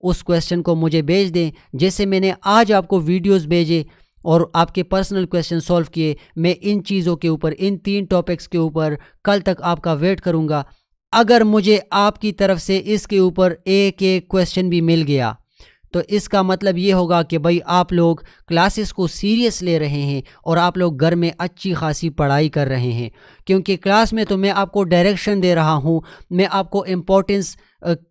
उस क्वेश्चन को मुझे भेज दें। जैसे मैंने आज आपको वीडियोस भेजे और आपके पर्सनल क्वेश्चन सॉल्व किए, मैं इन चीज़ों के ऊपर, इन 3 टॉपिक्स के ऊपर कल तक आपका वेट करूँगा। अगर मुझे आपकी तरफ से इसके ऊपर एक एक क्वेश्चन भी मिल गया तो इसका मतलब ये होगा कि भाई आप लोग क्लासेस को सीरियस ले रहे हैं और आप लोग घर में अच्छी खासी पढ़ाई कर रहे हैं। क्योंकि क्लास में तो मैं आपको डायरेक्शन दे रहा हूँ, मैं आपको इम्पोर्टेंस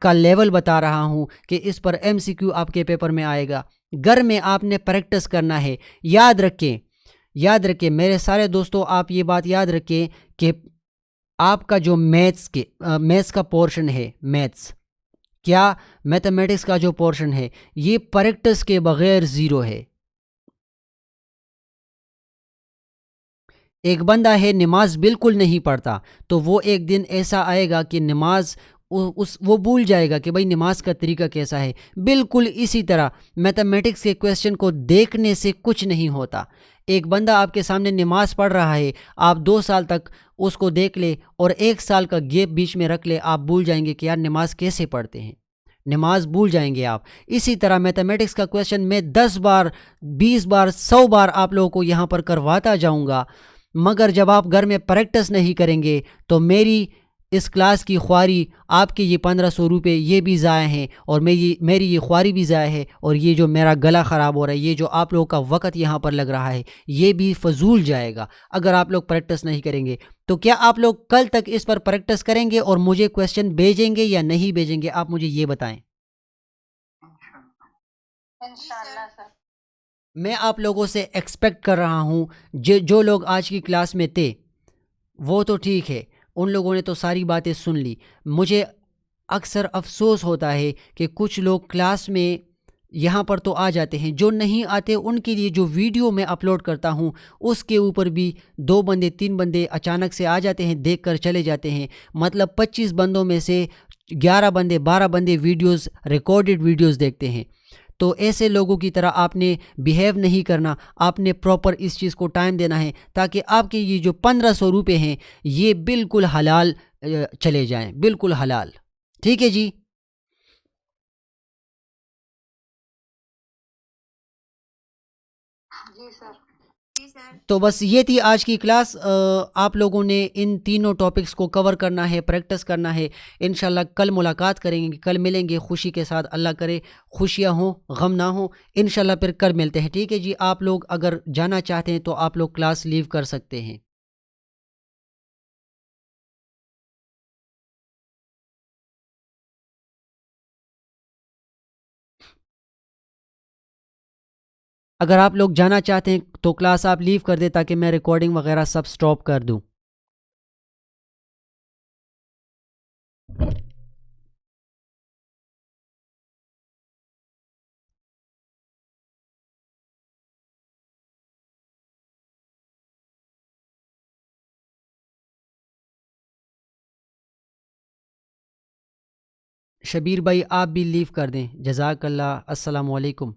का लेवल बता रहा हूँ कि इस पर MCQ आपके पेपर में आएगा। घर में आपने प्रैक्टिस करना है। याद रखें मेरे सारे दोस्तों, आप ये बात याद रखें कि आपका जो मैथ्स का पोर्शन है, मैथमेटिक्स का जो पोर्शन है, ये प्रैक्टिस के बगैर ज़ीरो है। एक बंदा है नमाज बिल्कुल नहीं पढ़ता, तो वो एक दिन ऐसा आएगा कि नमाज वो भूल जाएगा कि भाई नमाज का तरीका कैसा है। बिल्कुल इसी तरह मैथमेटिक्स के क्वेश्चन को देखने से कुछ नहीं होता। एक बंदा आपके सामने नमाज पढ़ रहा है, आप 2 साल तक उसको देख ले और 1 साल का गैप बीच में रख ले, आप भूल जाएंगे कि यार नमाज कैसे पढ़ते हैं, नमाज भूल जाएंगे आप। इसी तरह मैथमेटिक्स का क्वेश्चन मैं 10 बार, 20 बार, 100 बार आप लोगों को यहाँ पर करवाता जाऊँगा, मगर जब आप घर में प्रैक्टिस नहीं करेंगे तो मेरी इस क्लास की ख्वारी, आपके ये 1500 रुपये ये भी ज़ाया हैं और मेरी ये ख्वारी भी ज़ाया है, और ये जो मेरा गला ख़राब हो रहा है, ये जो आप लोगों का वक़्त यहाँ पर लग रहा है, ये भी फजूल जाएगा अगर आप लोग प्रैक्टिस नहीं करेंगे। तो क्या आप लोग कल तक इस पर प्रैक्टिस करेंगे और मुझे क्वेश्चन भेजेंगे या नहीं भेजेंगे, आप मुझे ये बताएं। इंशाल्लाह सर। मैं आप लोगों से एक्सपेक्ट कर रहा हूँ, जो लोग आज की क्लास में थे वो तो ठीक है, उन लोगों ने तो सारी बातें सुन ली। मुझे अक्सर अफसोस होता है कि कुछ लोग क्लास में यहाँ पर तो आ जाते हैं, जो नहीं आते उनके लिए जो वीडियो मैं अपलोड करता हूँ उसके ऊपर भी 2 बंदे 3 बंदे अचानक से आ जाते हैं, देख कर चले जाते हैं। मतलब 25 बंदों में से 11 बंदे 12 बंदे वीडियोस, रिकॉर्डेड वीडियोस देखते हैं। तो ऐसे लोगों की तरह आपने बिहेव नहीं करना, आपने प्रॉपर इस चीज़ को टाइम देना है ताकि आपके ये जो 1500 रुपये हैं ये बिल्कुल हलाल चले जाएं, बिल्कुल हलाल। ठीक है जी। जी सर। जी सर। तो बस ये थी आज की क्लास। आप लोगों ने इन तीनों टॉपिक्स को कवर करना है, प्रैक्टिस करना है। इंशाल्लाह कल मुलाकात करेंगे, कल मिलेंगे खुशी के साथ। अल्लाह करे खुशियाँ हों, गम ना हो। इंशाल्लाह फिर कल मिलते हैं। ठीक है जी। आप लोग अगर जाना चाहते हैं तो आप लोग क्लास लीव कर सकते हैं। अगर आप लोग जाना चाहते हैं तो क्लास आप लीव कर दें ताकि मैं रिकॉर्डिंग वगैरह सब स्टॉप कर दूं। शबीर भाई आप भी लीव कर दें। जज़ाकल्लाह। अस्सलामु अलैकुम।